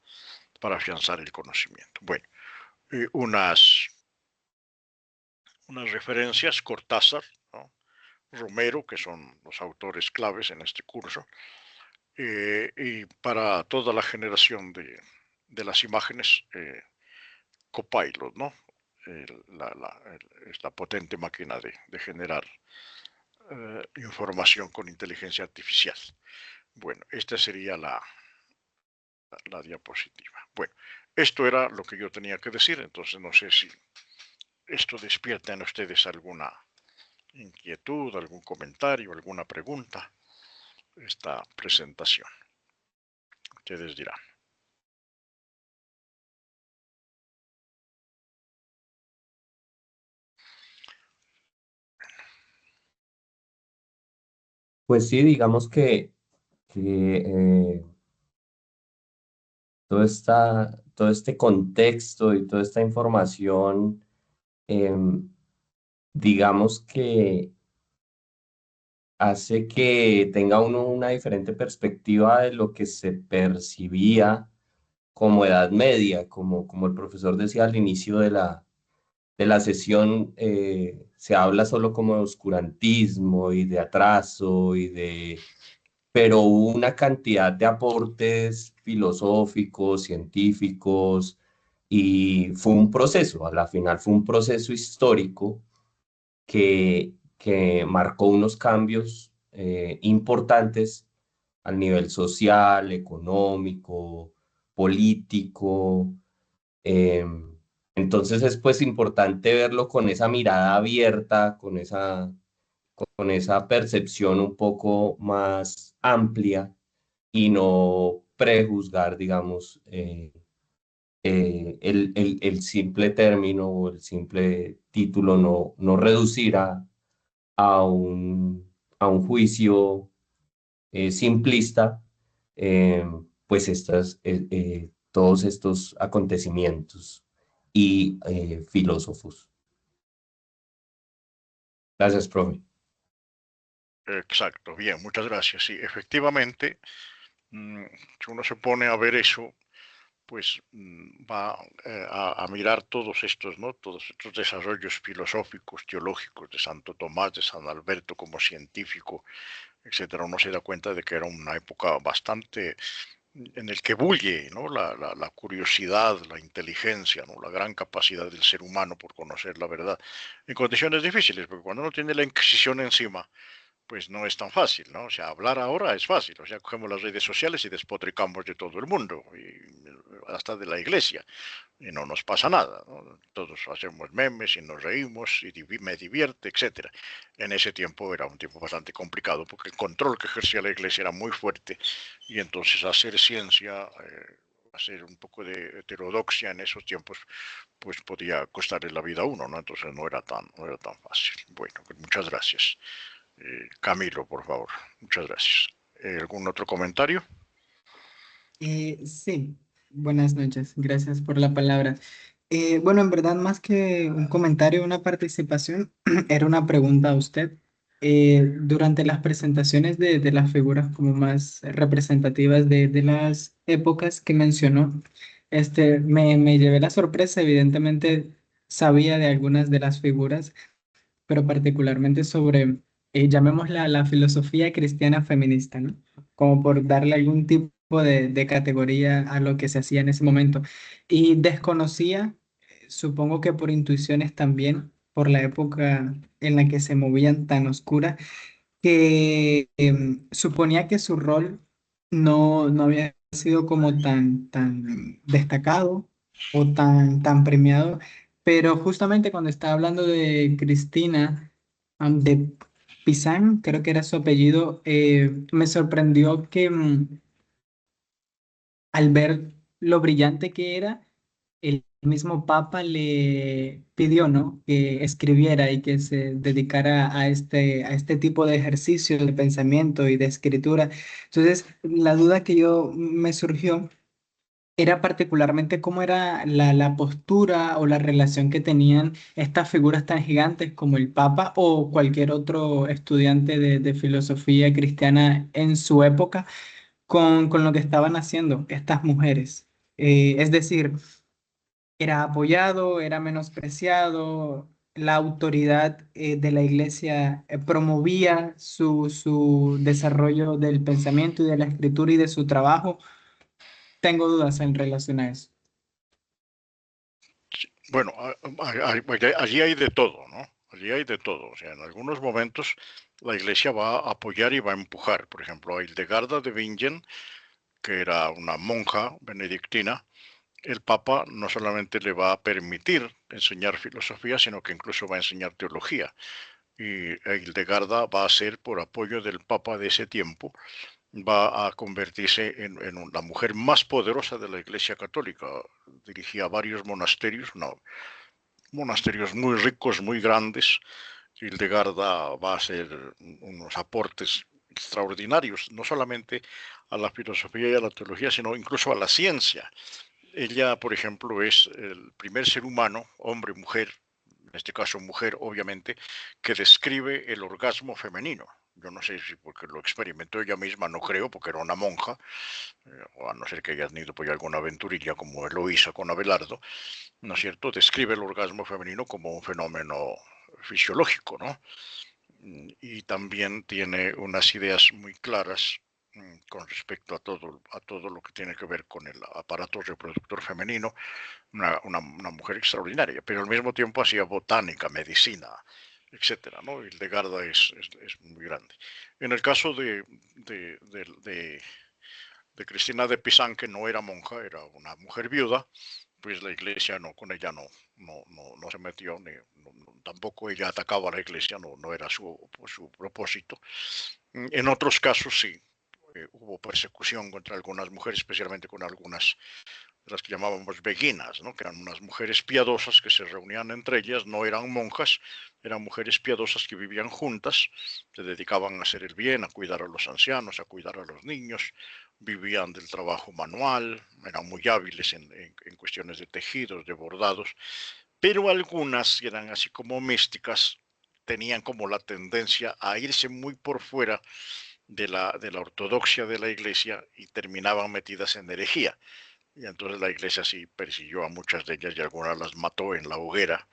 afianzar el conocimiento. Bueno, unas referencias, Cortázar, ¿no? Romero, que son los autores claves en este curso, y para toda la generación de las imágenes, Copilot, ¿no? Esta potente máquina de generar información con inteligencia artificial. Bueno, esta sería la diapositiva. Bueno, esto era lo que yo tenía que decir, entonces no sé si esto despierta en ustedes alguna inquietud, algún comentario, alguna pregunta, esta presentación. Ustedes dirán. Pues sí, digamos que todo este contexto y toda esta información, digamos que hace que tenga uno una diferente perspectiva de lo que se percibía como Edad Media, como el profesor decía al inicio de la sesión, se habla solo como de oscurantismo y de atraso pero hubo una cantidad de aportes filosóficos, científicos, y fue un proceso, a la final fue un proceso histórico que marcó unos cambios importantes al nivel social, económico, político. Entonces es pues importante verlo con esa mirada abierta, con esa percepción un poco más amplia y no prejuzgar, digamos, el simple término o el simple título, no reducir a a un juicio simplista, eh, pues todos estos acontecimientos y filósofos. Gracias, profe. Exacto, bien, muchas gracias. Sí, efectivamente, si uno se pone a ver eso, pues va a mirar todos estos, ¿no? Todos estos desarrollos filosóficos, teológicos de Santo Tomás, de San Alberto como científico, etcétera. Uno se da cuenta de que era una época bastante en el que bulle, ¿no? La curiosidad, la inteligencia, ¿no? La gran capacidad del ser humano por conocer la verdad en condiciones difíciles, porque cuando uno tiene la Inquisición encima, pues no es tan fácil, ¿no? O sea, hablar ahora es fácil, o sea, cogemos las redes sociales y despotricamos de todo el mundo, y hasta de la iglesia, y no nos pasa nada, ¿no? Todos hacemos memes y nos reímos y me divierte, etcétera. En ese tiempo era un tiempo bastante complicado porque el control que ejercía la iglesia era muy fuerte y entonces hacer ciencia, hacer un poco de heterodoxia en esos tiempos, pues podía costarle la vida a uno, ¿no? Entonces no era tan fácil. Bueno, pues muchas gracias. Camilo, por favor. Muchas gracias. ¿Algún otro comentario? Sí, buenas noches, gracias por la palabra. Bueno, en verdad, más que un comentario, una participación, era una pregunta a usted. Durante las presentaciones de las figuras como más representativas de las épocas que mencionó, me llevé la sorpresa, evidentemente sabía de algunas de las figuras, pero particularmente sobre, llamémosla la filosofía cristiana feminista, ¿no? Como por darle algún tipo de categoría a lo que se hacía en ese momento. Y desconocía, supongo que por intuiciones también, por la época en la que se movían tan oscura, que suponía que su rol no había sido como tan destacado o tan premiado, pero justamente cuando estaba hablando de Cristina, de Pizán, creo que era su apellido, me sorprendió que al ver lo brillante que era, el mismo Papa le pidió, ¿no? Que escribiera y que se dedicara a este tipo de ejercicio de pensamiento y de escritura. Entonces, la duda que yo me surgió era particularmente cómo era la postura o la relación que tenían estas figuras tan gigantes como el Papa o cualquier otro estudiante de filosofía cristiana en su época con lo que estaban haciendo estas mujeres. Es decir, era apoyado, era menospreciado, la autoridad de la iglesia promovía su desarrollo del pensamiento y de la escritura y de su trabajo. Tengo dudas en relación a eso. Bueno, allí hay de todo, ¿no? Allí hay de todo. O sea, en algunos momentos la Iglesia va a apoyar y va a empujar. Por ejemplo, a Hildegarda de Bingen, que era una monja benedictina, el Papa no solamente le va a permitir enseñar filosofía, sino que incluso va a enseñar teología. Y Hildegarda va a ser, por apoyo del Papa de ese tiempo, va a convertirse en la mujer más poderosa de la Iglesia Católica. Dirigía varios monasterios, no, monasterios muy ricos, muy grandes. Hildegarda va a hacer unos aportes extraordinarios, no solamente a la filosofía y a la teología, sino incluso a la ciencia. Ella, por ejemplo, es el primer ser humano, hombre, mujer, en este caso mujer, obviamente, que describe el orgasmo femenino. Yo no sé si porque lo experimentó ella misma, no creo, porque era una monja, o a no ser que haya tenido pues, alguna aventurilla como Eloísa con Abelardo, ¿no es cierto? Describe el orgasmo femenino como un fenómeno fisiológico, ¿no? Y también tiene unas ideas muy claras con respecto a todo lo que tiene que ver con el aparato reproductor femenino, una mujer extraordinaria, pero al mismo tiempo hacía botánica, medicina, etcétera, ¿no? El de Garda es muy grande. En el caso de Cristina de Pizán, que no era monja, era una mujer viuda, pues la iglesia no, con ella no se metió, tampoco ella atacaba a la iglesia, no era su propósito. En otros casos sí, hubo persecución contra algunas mujeres, especialmente con algunas de las que llamábamos beguinas, ¿no? Que eran unas mujeres piadosas que se reunían entre ellas, no eran monjas, eran mujeres piadosas que vivían juntas, se dedicaban a hacer el bien, a cuidar a los ancianos, a cuidar a los niños, vivían del trabajo manual, eran muy hábiles en cuestiones de tejidos, de bordados, pero algunas eran así como místicas, tenían como la tendencia a irse muy por fuera de la ortodoxia de la iglesia y terminaban metidas en herejía. Y entonces la iglesia sí persiguió a muchas de ellas y algunas las mató en la hoguera,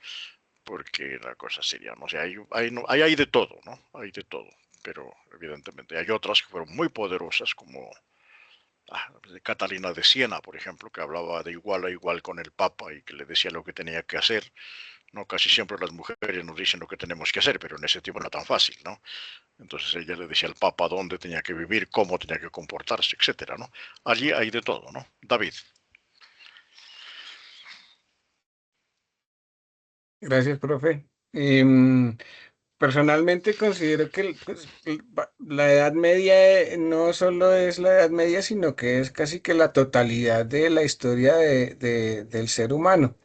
porque la cosa sería, no sé, hay de todo, ¿no? Hay de todo, pero evidentemente hay otras que fueron muy poderosas, como Catalina de Siena, por ejemplo, que hablaba de igual a igual con el Papa y que le decía lo que tenía que hacer. No, casi siempre las mujeres nos dicen lo que tenemos que hacer, pero en ese tiempo no era tan fácil, ¿no? Entonces ella le decía al Papa dónde tenía que vivir, cómo tenía que comportarse, etcétera, ¿no? Allí hay de todo, ¿no? David. Gracias, profe. Personalmente considero que pues, la Edad Media no solo es la Edad Media, sino que es casi que la totalidad de la historia del ser humano.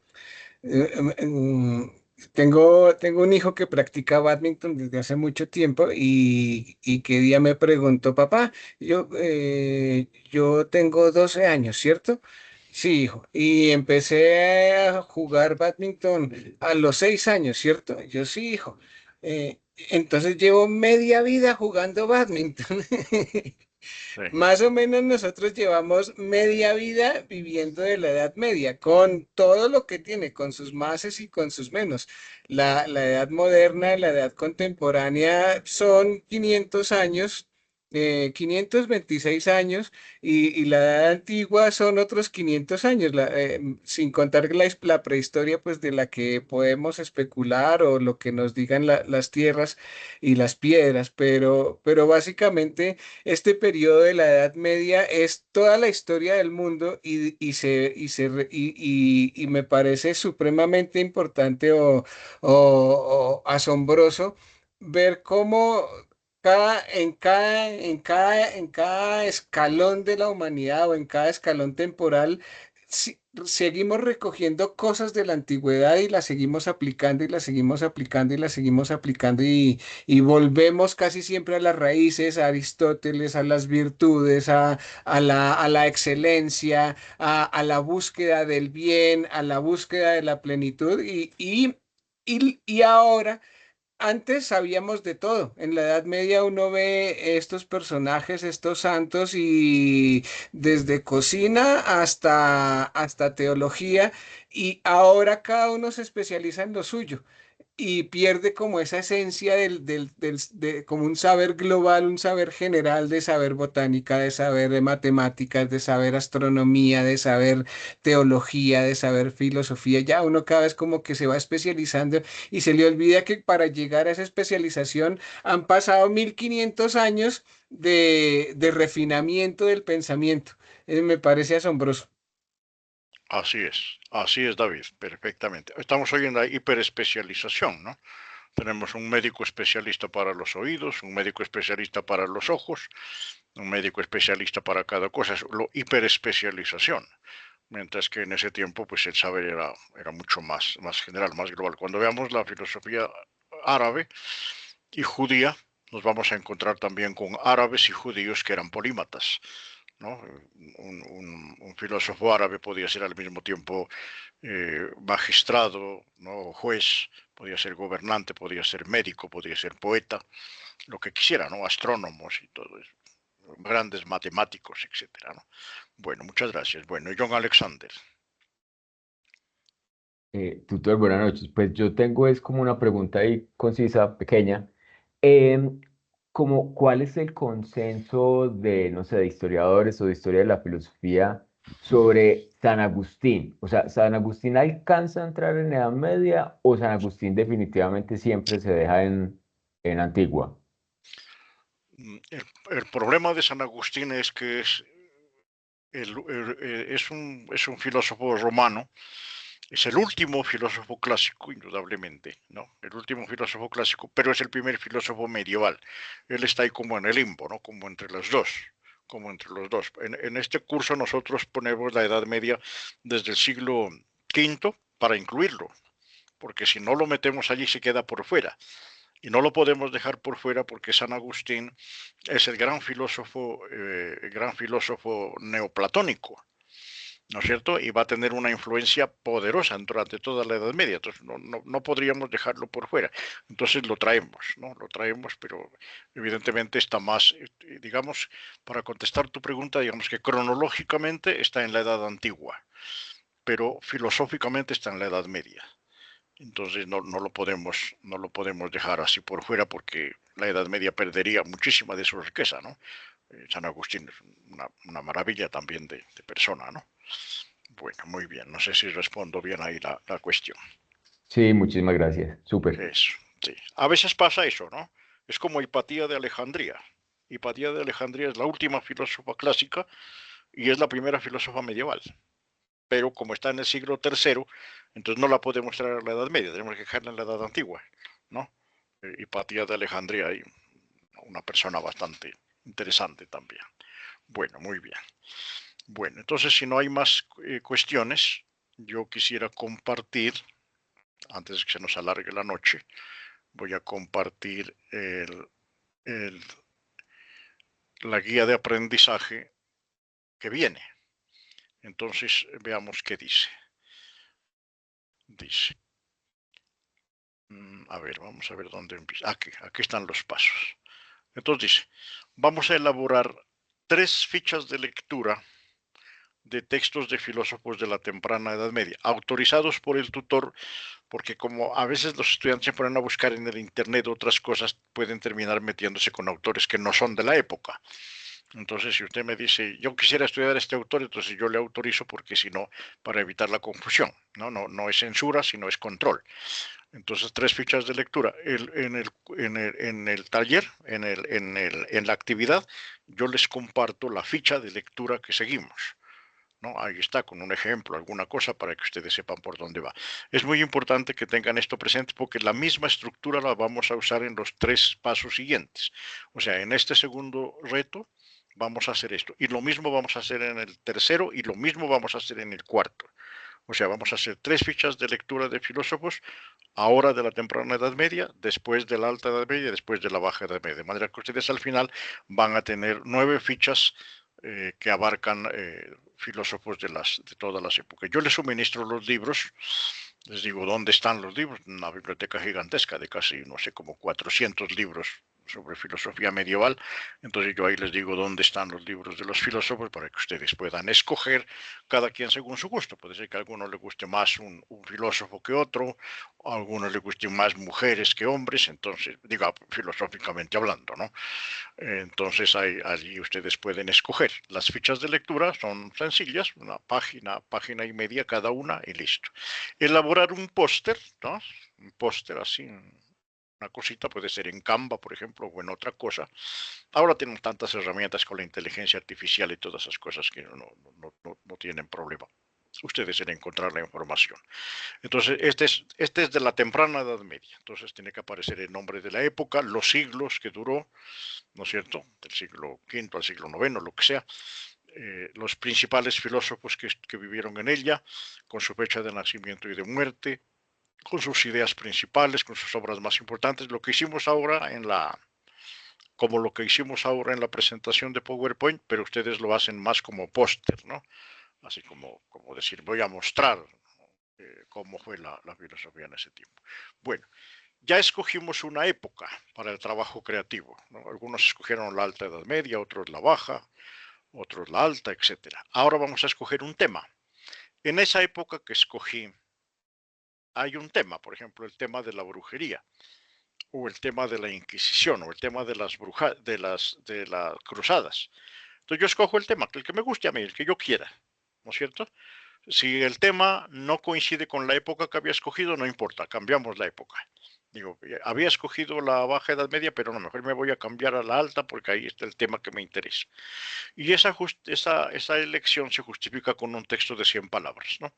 Eh, em, em, tengo un hijo que practica badminton desde hace mucho tiempo y que día me preguntó, papá, yo tengo 12 años, ¿cierto? Sí, hijo. Y empecé a jugar badminton a los 6 años, ¿cierto? Yo sí, hijo. Entonces llevo media vida jugando badminton. Sí, Más o menos nosotros llevamos media vida viviendo de la Edad Media, con todo lo que tiene, con sus máses y con sus menos. La Edad Moderna, la Edad Contemporánea son 500 años, 526 años, y la Edad Antigua son otros 500 años, sin contar la prehistoria, pues de la que podemos especular o lo que nos digan las tierras y las piedras, pero básicamente este periodo de la Edad Media es toda la historia del mundo y me parece supremamente importante o asombroso ver cómo en cada escalón de la humanidad o en cada escalón temporal, seguimos recogiendo cosas de la antigüedad y las seguimos aplicando y las seguimos aplicando y las seguimos aplicando y volvemos casi siempre a las raíces, a Aristóteles, a las virtudes, a la excelencia, a la búsqueda del bien, a la búsqueda de la plenitud y ahora antes sabíamos de todo. En la Edad Media uno ve estos personajes, estos santos, y desde cocina hasta teología, y ahora cada uno se especializa en lo suyo y pierde como esa esencia como un saber global, un saber general de saber botánica, de saber de matemáticas, de saber astronomía, de saber teología, de saber filosofía. Ya uno cada vez como que se va especializando y se le olvida que para llegar a esa especialización han pasado 1500 años de refinamiento del pensamiento. Me parece asombroso. así es, David, perfectamente. Estamos hoy en la hiperespecialización, ¿no? Tenemos un médico especialista para los oídos, un médico especialista para los ojos, un médico especialista para cada cosa, es lo hiperespecialización. Mientras que en ese tiempo, pues el saber era mucho más general, más global. Cuando veamos la filosofía árabe y judía, nos vamos a encontrar también con árabes y judíos que eran polímatas, ¿no? Un filósofo árabe podía ser al mismo tiempo magistrado, ¿no? Juez, podía ser gobernante, podía ser médico, podía ser poeta, lo que quisiera, ¿no? Astrónomos y todo eso, grandes matemáticos, etcétera, ¿no? Bueno, muchas gracias. Bueno, John Alexander. Tutor, buenas noches. Pues yo tengo es como una pregunta ahí concisa, pequeña. Como, ¿cuál es el consenso de, no sé, de historiadores o de historia de la filosofía sobre San Agustín? O sea, ¿San Agustín alcanza a entrar en Edad Media o San Agustín definitivamente siempre se deja en Antigua? El problema de San Agustín es que es un filósofo romano. Es el último filósofo clásico, indudablemente, ¿no? El último filósofo clásico, pero es el primer filósofo medieval. Él está ahí como en el limbo, ¿no? Como entre los dos, como entre los dos. En este curso nosotros ponemos la Edad Media desde el siglo V para incluirlo, porque si no lo metemos allí se queda por fuera. Y no lo podemos dejar por fuera porque San Agustín es el gran filósofo neoplatónico, ¿no es cierto? Y va a tener una influencia poderosa durante toda la Edad Media, entonces no podríamos dejarlo por fuera. Entonces lo traemos, ¿no? Lo traemos, pero evidentemente está más, digamos, para contestar tu pregunta, digamos que cronológicamente está en la Edad Antigua, pero filosóficamente está en la Edad Media. Entonces no lo podemos dejar así por fuera porque la Edad Media perdería muchísima de su riqueza, ¿no? San Agustín es una maravilla también de persona, ¿no? Bueno, muy bien. No sé si respondo bien ahí la cuestión. Sí, muchísimas gracias. Súper. Eso, sí. A veces pasa eso, ¿no? Es como Hipatía de Alejandría. Hipatía de Alejandría es la última filósofa clásica y es la primera filósofa medieval. Pero como está en el siglo III, entonces no la podemos traer a la Edad Media, tenemos que dejarla en la Edad Antigua, ¿no? Hipatía de Alejandría, y una persona bastante interesante también. Bueno, muy bien. Bueno, entonces si no hay más cuestiones, yo quisiera compartir, antes de que se nos alargue la noche, voy a compartir el, la guía de aprendizaje que viene. Entonces veamos qué dice. Dice, a ver, vamos a ver dónde empieza. Aquí están los pasos. Entonces dice, vamos a elaborar 3 fichas de lectura de textos de filósofos de la temprana Edad Media, autorizados por el tutor, porque como a veces los estudiantes se ponen a buscar en el Internet otras cosas, pueden terminar metiéndose con autores que no son de la época. Entonces, si usted me dice, yo quisiera estudiar a este autor, entonces yo le autorizo porque si no, para evitar la confusión, no es censura, sino es control. Entonces, 3 fichas de lectura. En el taller, en la actividad, yo les comparto la ficha de lectura que seguimos, ¿no? Ahí está, con un ejemplo, alguna cosa para que ustedes sepan por dónde va. Es muy importante que tengan esto presente porque la misma estructura la vamos a usar en los 3 pasos siguientes. O sea, en este segundo reto vamos a hacer esto. Y lo mismo vamos a hacer en el tercero y lo mismo vamos a hacer en el cuarto. O sea, vamos a hacer 3 fichas de lectura de filósofos, ahora de la temprana Edad Media, después de la Alta Edad Media y después de la Baja Edad Media. De manera que ustedes al final van a tener 9 fichas que abarcan filósofos de todas las épocas. Yo les suministro los libros, les digo dónde están los libros, una biblioteca gigantesca de casi, no sé, como 400 libros sobre filosofía medieval. Entonces yo ahí les digo dónde están los libros de los filósofos para que ustedes puedan escoger cada quien según su gusto. Puede ser que a alguno le guste más un filósofo que otro, a algunos le gusten más mujeres que hombres, entonces, diga, filosóficamente hablando, ¿no? Entonces allí ustedes pueden escoger. Las fichas de lectura son sencillas, una página y media cada una y listo. Elaborar un póster, ¿no? Un póster así, una cosita, puede ser en Canva, por ejemplo, o en otra cosa. Ahora tenemos tantas herramientas con la inteligencia artificial y todas esas cosas que no tienen problema. Ustedes en encontrar la información. Entonces, este es de la temprana Edad Media. Entonces, tiene que aparecer el nombre de la época, los siglos que duró, ¿no es cierto? Del siglo V al siglo IX, lo que sea. Los principales filósofos que vivieron en ella, con su fecha de nacimiento y de muerte, con sus ideas principales, con sus obras más importantes. Lo que hicimos ahora como lo que hicimos ahora en la presentación de PowerPoint, pero ustedes lo hacen más como póster, ¿no? Así como decir, voy a mostrar cómo fue la filosofía en ese tiempo. Bueno, ya escogimos una época para el trabajo creativo, ¿no? Algunos escogieron la alta edad media, otros la baja, otros la alta, etc. Ahora vamos a escoger un tema. En esa época que escogí, hay un tema, por ejemplo, el tema de la brujería, o el tema de la Inquisición, o el tema de las de las cruzadas. Entonces yo escojo el tema, el que me guste a mí, el que yo quiera, ¿no es cierto? Si el tema no coincide con la época que había escogido, no importa, cambiamos la época. Digo, había escogido la baja edad media, pero no, mejor me voy a cambiar a la alta porque ahí está el tema que me interesa. Y esa elección se justifica con un texto de 100 palabras, ¿no?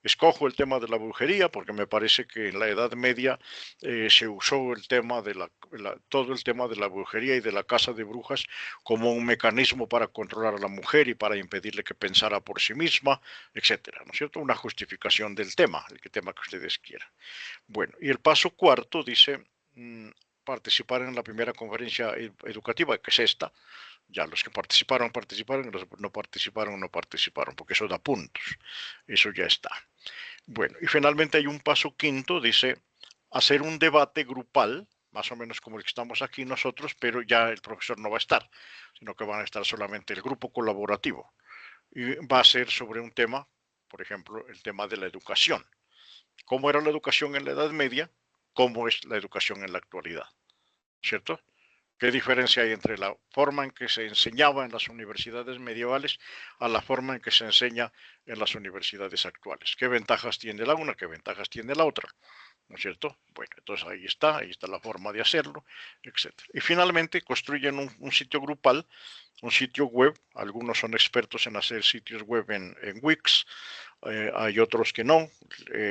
Escojo el tema de la brujería porque me parece que en la Edad Media se usó el tema de todo el tema de la brujería y de la caza de brujas como un mecanismo para controlar a la mujer y para impedirle que pensara por sí misma, etcétera, ¿no es cierto? Una justificación del tema, el tema que ustedes quieran. Bueno, y el paso cuarto dice participar en la primera conferencia educativa, que es esta. Ya los que participaron, participaron, los que no participaron, no participaron, porque eso da puntos. Eso ya está. Bueno, y finalmente hay un paso quinto, dice hacer un debate grupal, más o menos como el que estamos aquí nosotros, pero ya el profesor no va a estar, sino que van a estar solamente el grupo colaborativo. Y va a ser sobre un tema, por ejemplo, el tema de la educación. ¿Cómo era la educación en la Edad Media? ¿Cómo es la educación en la actualidad? ¿Cierto? ¿Qué diferencia hay entre la forma en que se enseñaba en las universidades medievales a la forma en que se enseña en las universidades actuales? ¿Qué ventajas tiene la una? ¿Qué ventajas tiene la otra? ¿No es cierto? Bueno, entonces ahí está la forma de hacerlo, etc. Y finalmente construyen un sitio grupal, un sitio web. Algunos son expertos en hacer sitios web en Wix, hay otros que no,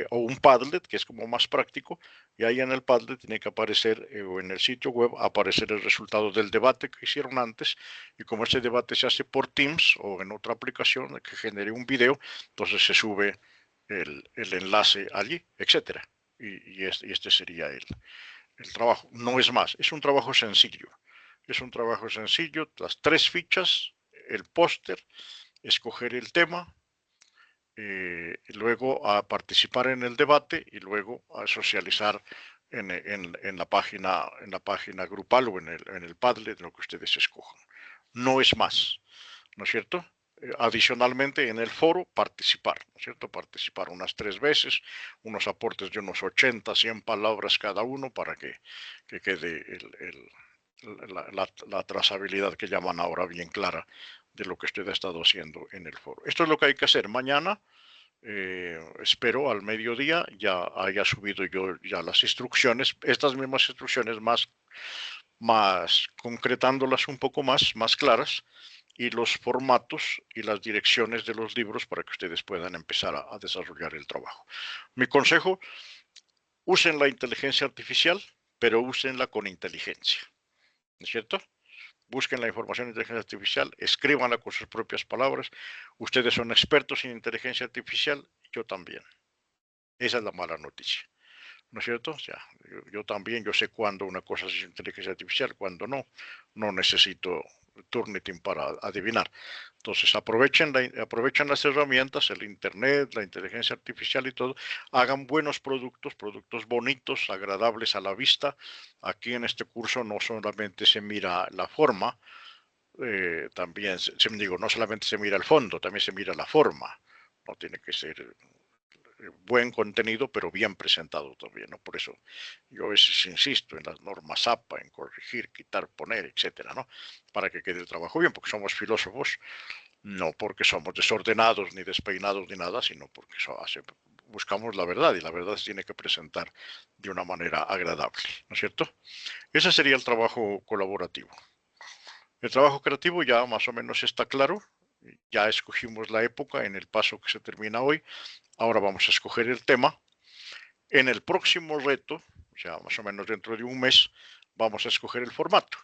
o un Padlet, que es como más práctico, y ahí en el Padlet tiene que aparecer, o en el sitio web, aparecer el resultado del debate que hicieron antes, y como ese debate se hace por Teams o en otra aplicación que genere un video, entonces se sube el enlace allí, etcétera. Y este sería el trabajo. No es más, es un trabajo sencillo. Es un trabajo sencillo, las 3 fichas, el póster, escoger el tema, luego a participar en el debate y luego a socializar en la página grupal o en el Padlet, lo que ustedes escojan. No es más, ¿no es cierto? Adicionalmente, en el foro, participar, ¿no es cierto? Participar unas 3 veces, unos aportes de unos 80, 100 palabras cada uno para que quede la trazabilidad que llaman ahora bien clara de lo que usted ha estado haciendo en el foro. Esto es lo que hay que hacer. Mañana, espero al mediodía ya haya subido yo ya las instrucciones, estas mismas instrucciones más concretándolas un poco más claras, y los formatos y las direcciones de los libros para que ustedes puedan empezar a desarrollar el trabajo. Mi consejo, usen la inteligencia artificial, pero úsenla con inteligencia, ¿no es cierto? Busquen la información en inteligencia artificial, escríbanla con sus propias palabras. Ustedes son expertos en inteligencia artificial, yo también. Esa es la mala noticia, ¿no es cierto? O sea, yo también, yo sé cuándo una cosa es inteligencia artificial, cuándo no. No necesito Turnitin para adivinar. Entonces aprovechen las herramientas, el internet, la inteligencia artificial y todo, hagan buenos productos bonitos, agradables a la vista. Aquí en este curso no solamente se mira la forma, también digo, no solamente se mira el fondo, también se mira la forma. No tiene que ser buen contenido, pero bien presentado también, ¿no? Por eso yo a veces insisto en las normas APA, en corregir, quitar, poner, etcétera, ¿no? Para que quede el trabajo bien, porque somos filósofos, no porque somos desordenados, ni despeinados, ni nada, sino porque buscamos la verdad, y la verdad se tiene que presentar de una manera agradable, ¿no es cierto? Ese sería el trabajo colaborativo. El trabajo creativo ya más o menos está claro, ya escogimos la época en el paso que se termina hoy. Ahora vamos a escoger el tema. En el próximo reto, o sea, más o menos dentro de un mes, vamos a escoger el formato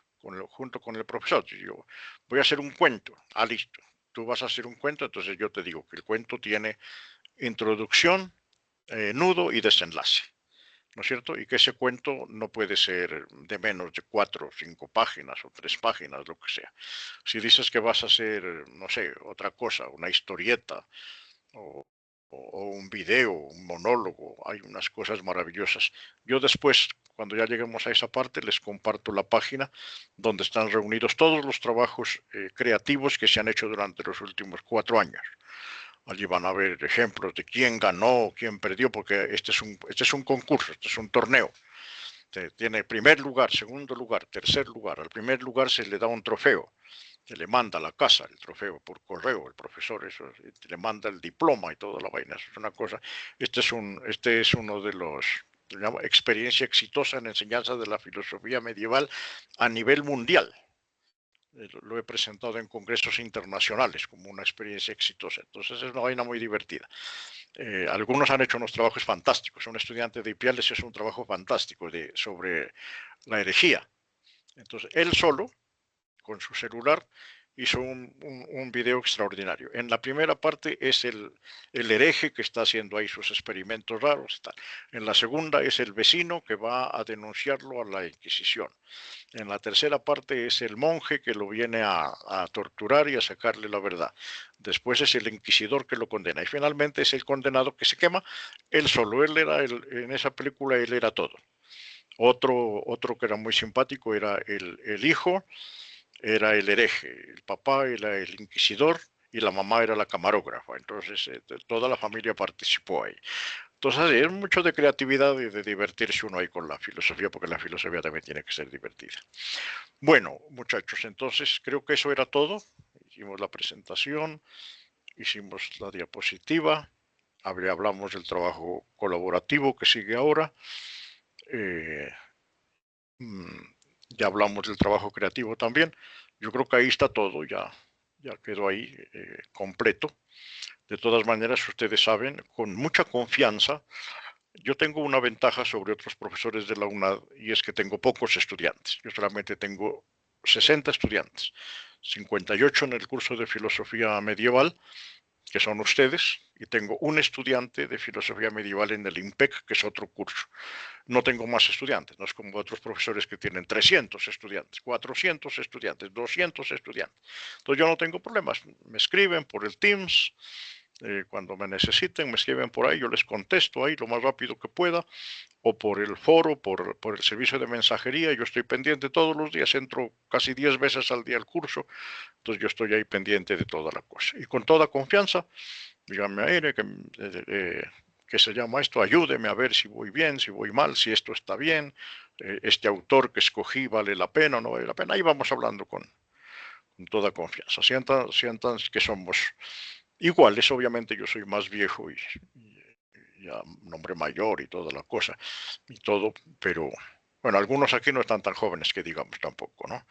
junto con el profesor. Yo voy a hacer un cuento. Ah, listo. Tú vas a hacer un cuento, entonces yo te digo que el cuento tiene introducción, nudo y desenlace. ¿no es cierto? Y que ese cuento no puede ser de menos de 4 o 5 páginas o 3 páginas, lo que sea. Si dices que vas a hacer, no sé, otra cosa, una historieta o, o un video, un monólogo, hay unas cosas maravillosas. Yo después, cuando ya lleguemos a esa parte, les comparto la página donde están reunidos todos los trabajos creativos que se han hecho durante los últimos 4 años. Allí van a ver ejemplos de quién ganó, quién perdió, porque este es un concurso, este es un torneo. Tiene primer lugar, segundo lugar, tercer lugar. Al primer lugar se le da un trofeo, se le manda a la casa el trofeo por correo, el profesor eso, le manda el diploma y toda la vaina. Eso es una cosa. Este es uno de los, se llama experiencia exitosa en enseñanza de la filosofía medieval a nivel mundial. Lo he presentado en congresos internacionales como una experiencia exitosa. Entonces es una vaina muy divertida. Algunos han hecho unos trabajos fantásticos. Un estudiante de Ipiales es un trabajo fantástico sobre la herejía. Entonces él solo, con su celular, hizo un video extraordinario. En la primera parte es el hereje que está haciendo ahí sus experimentos raros. En la segunda es el vecino que va a denunciarlo a la Inquisición. En la tercera parte es el monje que lo viene a torturar y a sacarle la verdad. Después es el inquisidor que lo condena. Y finalmente es el condenado que se quema. Él solo, en esa película él era todo. Otro que era muy simpático era el hijo, era el hereje, el papá era el inquisidor y la mamá era la camarógrafa. Entonces toda la familia participó ahí. Entonces es mucho de creatividad y de divertirse uno ahí con la filosofía, porque la filosofía también tiene que ser divertida. Bueno, muchachos, entonces creo que eso era todo. Hicimos la presentación, hicimos la diapositiva, hablamos del trabajo colaborativo que sigue ahora. Eh, ya hablamos del trabajo creativo también. Yo creo que ahí está todo, ya quedó ahí completo. De todas maneras, ustedes saben, con mucha confianza, yo tengo una ventaja sobre otros profesores de la UNAD y es que tengo pocos estudiantes. Yo solamente tengo 60 estudiantes, 58 en el curso de filosofía medieval, que son ustedes, y tengo un estudiante de filosofía medieval en el IMPEC, que es otro curso. No tengo más estudiantes, no es como otros profesores que tienen 300 estudiantes, 400 estudiantes, 200 estudiantes. Entonces yo no tengo problemas, me escriben por el Teams, cuando me necesiten, me escriben por ahí, yo les contesto ahí lo más rápido que pueda, o por el foro, por el servicio de mensajería, yo estoy pendiente todos los días, entro casi 10 veces al día al curso, entonces yo estoy ahí pendiente de toda la cosa. Y con toda confianza, díganme a Aire, que se llama esto, ayúdeme a ver si voy bien, si voy mal, si esto está bien, este autor que escogí vale la pena o no vale la pena, ahí vamos hablando con toda confianza. Sientan que somos iguales, obviamente yo soy más viejo y ya un hombre mayor y toda la cosa y todo, pero bueno, algunos aquí no están tan jóvenes que digamos tampoco, ¿no?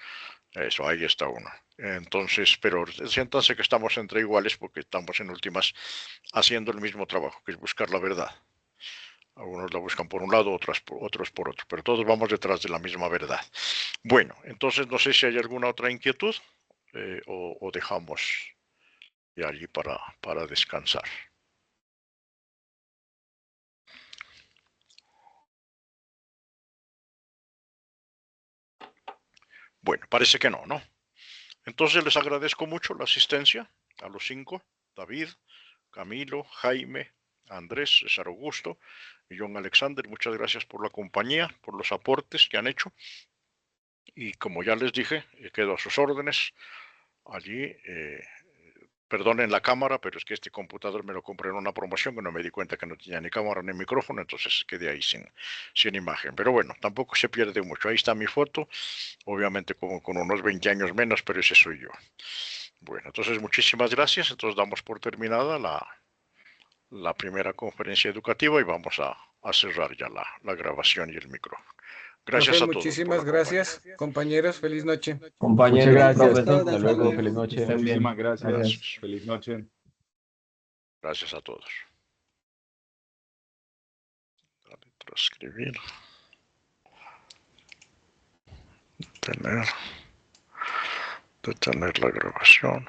Eso, ahí está uno. Entonces, pero siéntanse que estamos entre iguales porque estamos en últimas haciendo el mismo trabajo, que es buscar la verdad. Algunos la buscan por un lado, otros por otro, pero todos vamos detrás de la misma verdad. Bueno, entonces no sé si hay alguna otra inquietud o dejamos de allí para descansar. Bueno, parece que no, ¿no? Entonces les agradezco mucho la asistencia a los 5, David, Camilo, Jaime, Andrés, César Augusto y John Alexander. Muchas gracias por la compañía, por los aportes que han hecho. Y como ya les dije, quedo a sus órdenes allí. Perdonen la cámara, pero es que este computador me lo compré en una promoción que no me di cuenta que no tenía ni cámara ni micrófono, entonces quedé ahí sin imagen. Pero bueno, tampoco se pierde mucho. Ahí está mi foto, obviamente como con unos 20 años menos, pero ese soy yo. Bueno, entonces muchísimas gracias. Entonces damos por terminada la primera conferencia educativa y vamos a cerrar ya la grabación y el micrófono. Gracias Profe, a todos. muchísimas gracias. Compañeros, feliz noche. Muchas Compañeros, gracias. profesor, Hasta luego. Feliz que noche. estén bien. Muchísimas gracias. Gracias. Feliz noche. Gracias a todos. Dale, transcribir. Detener la grabación.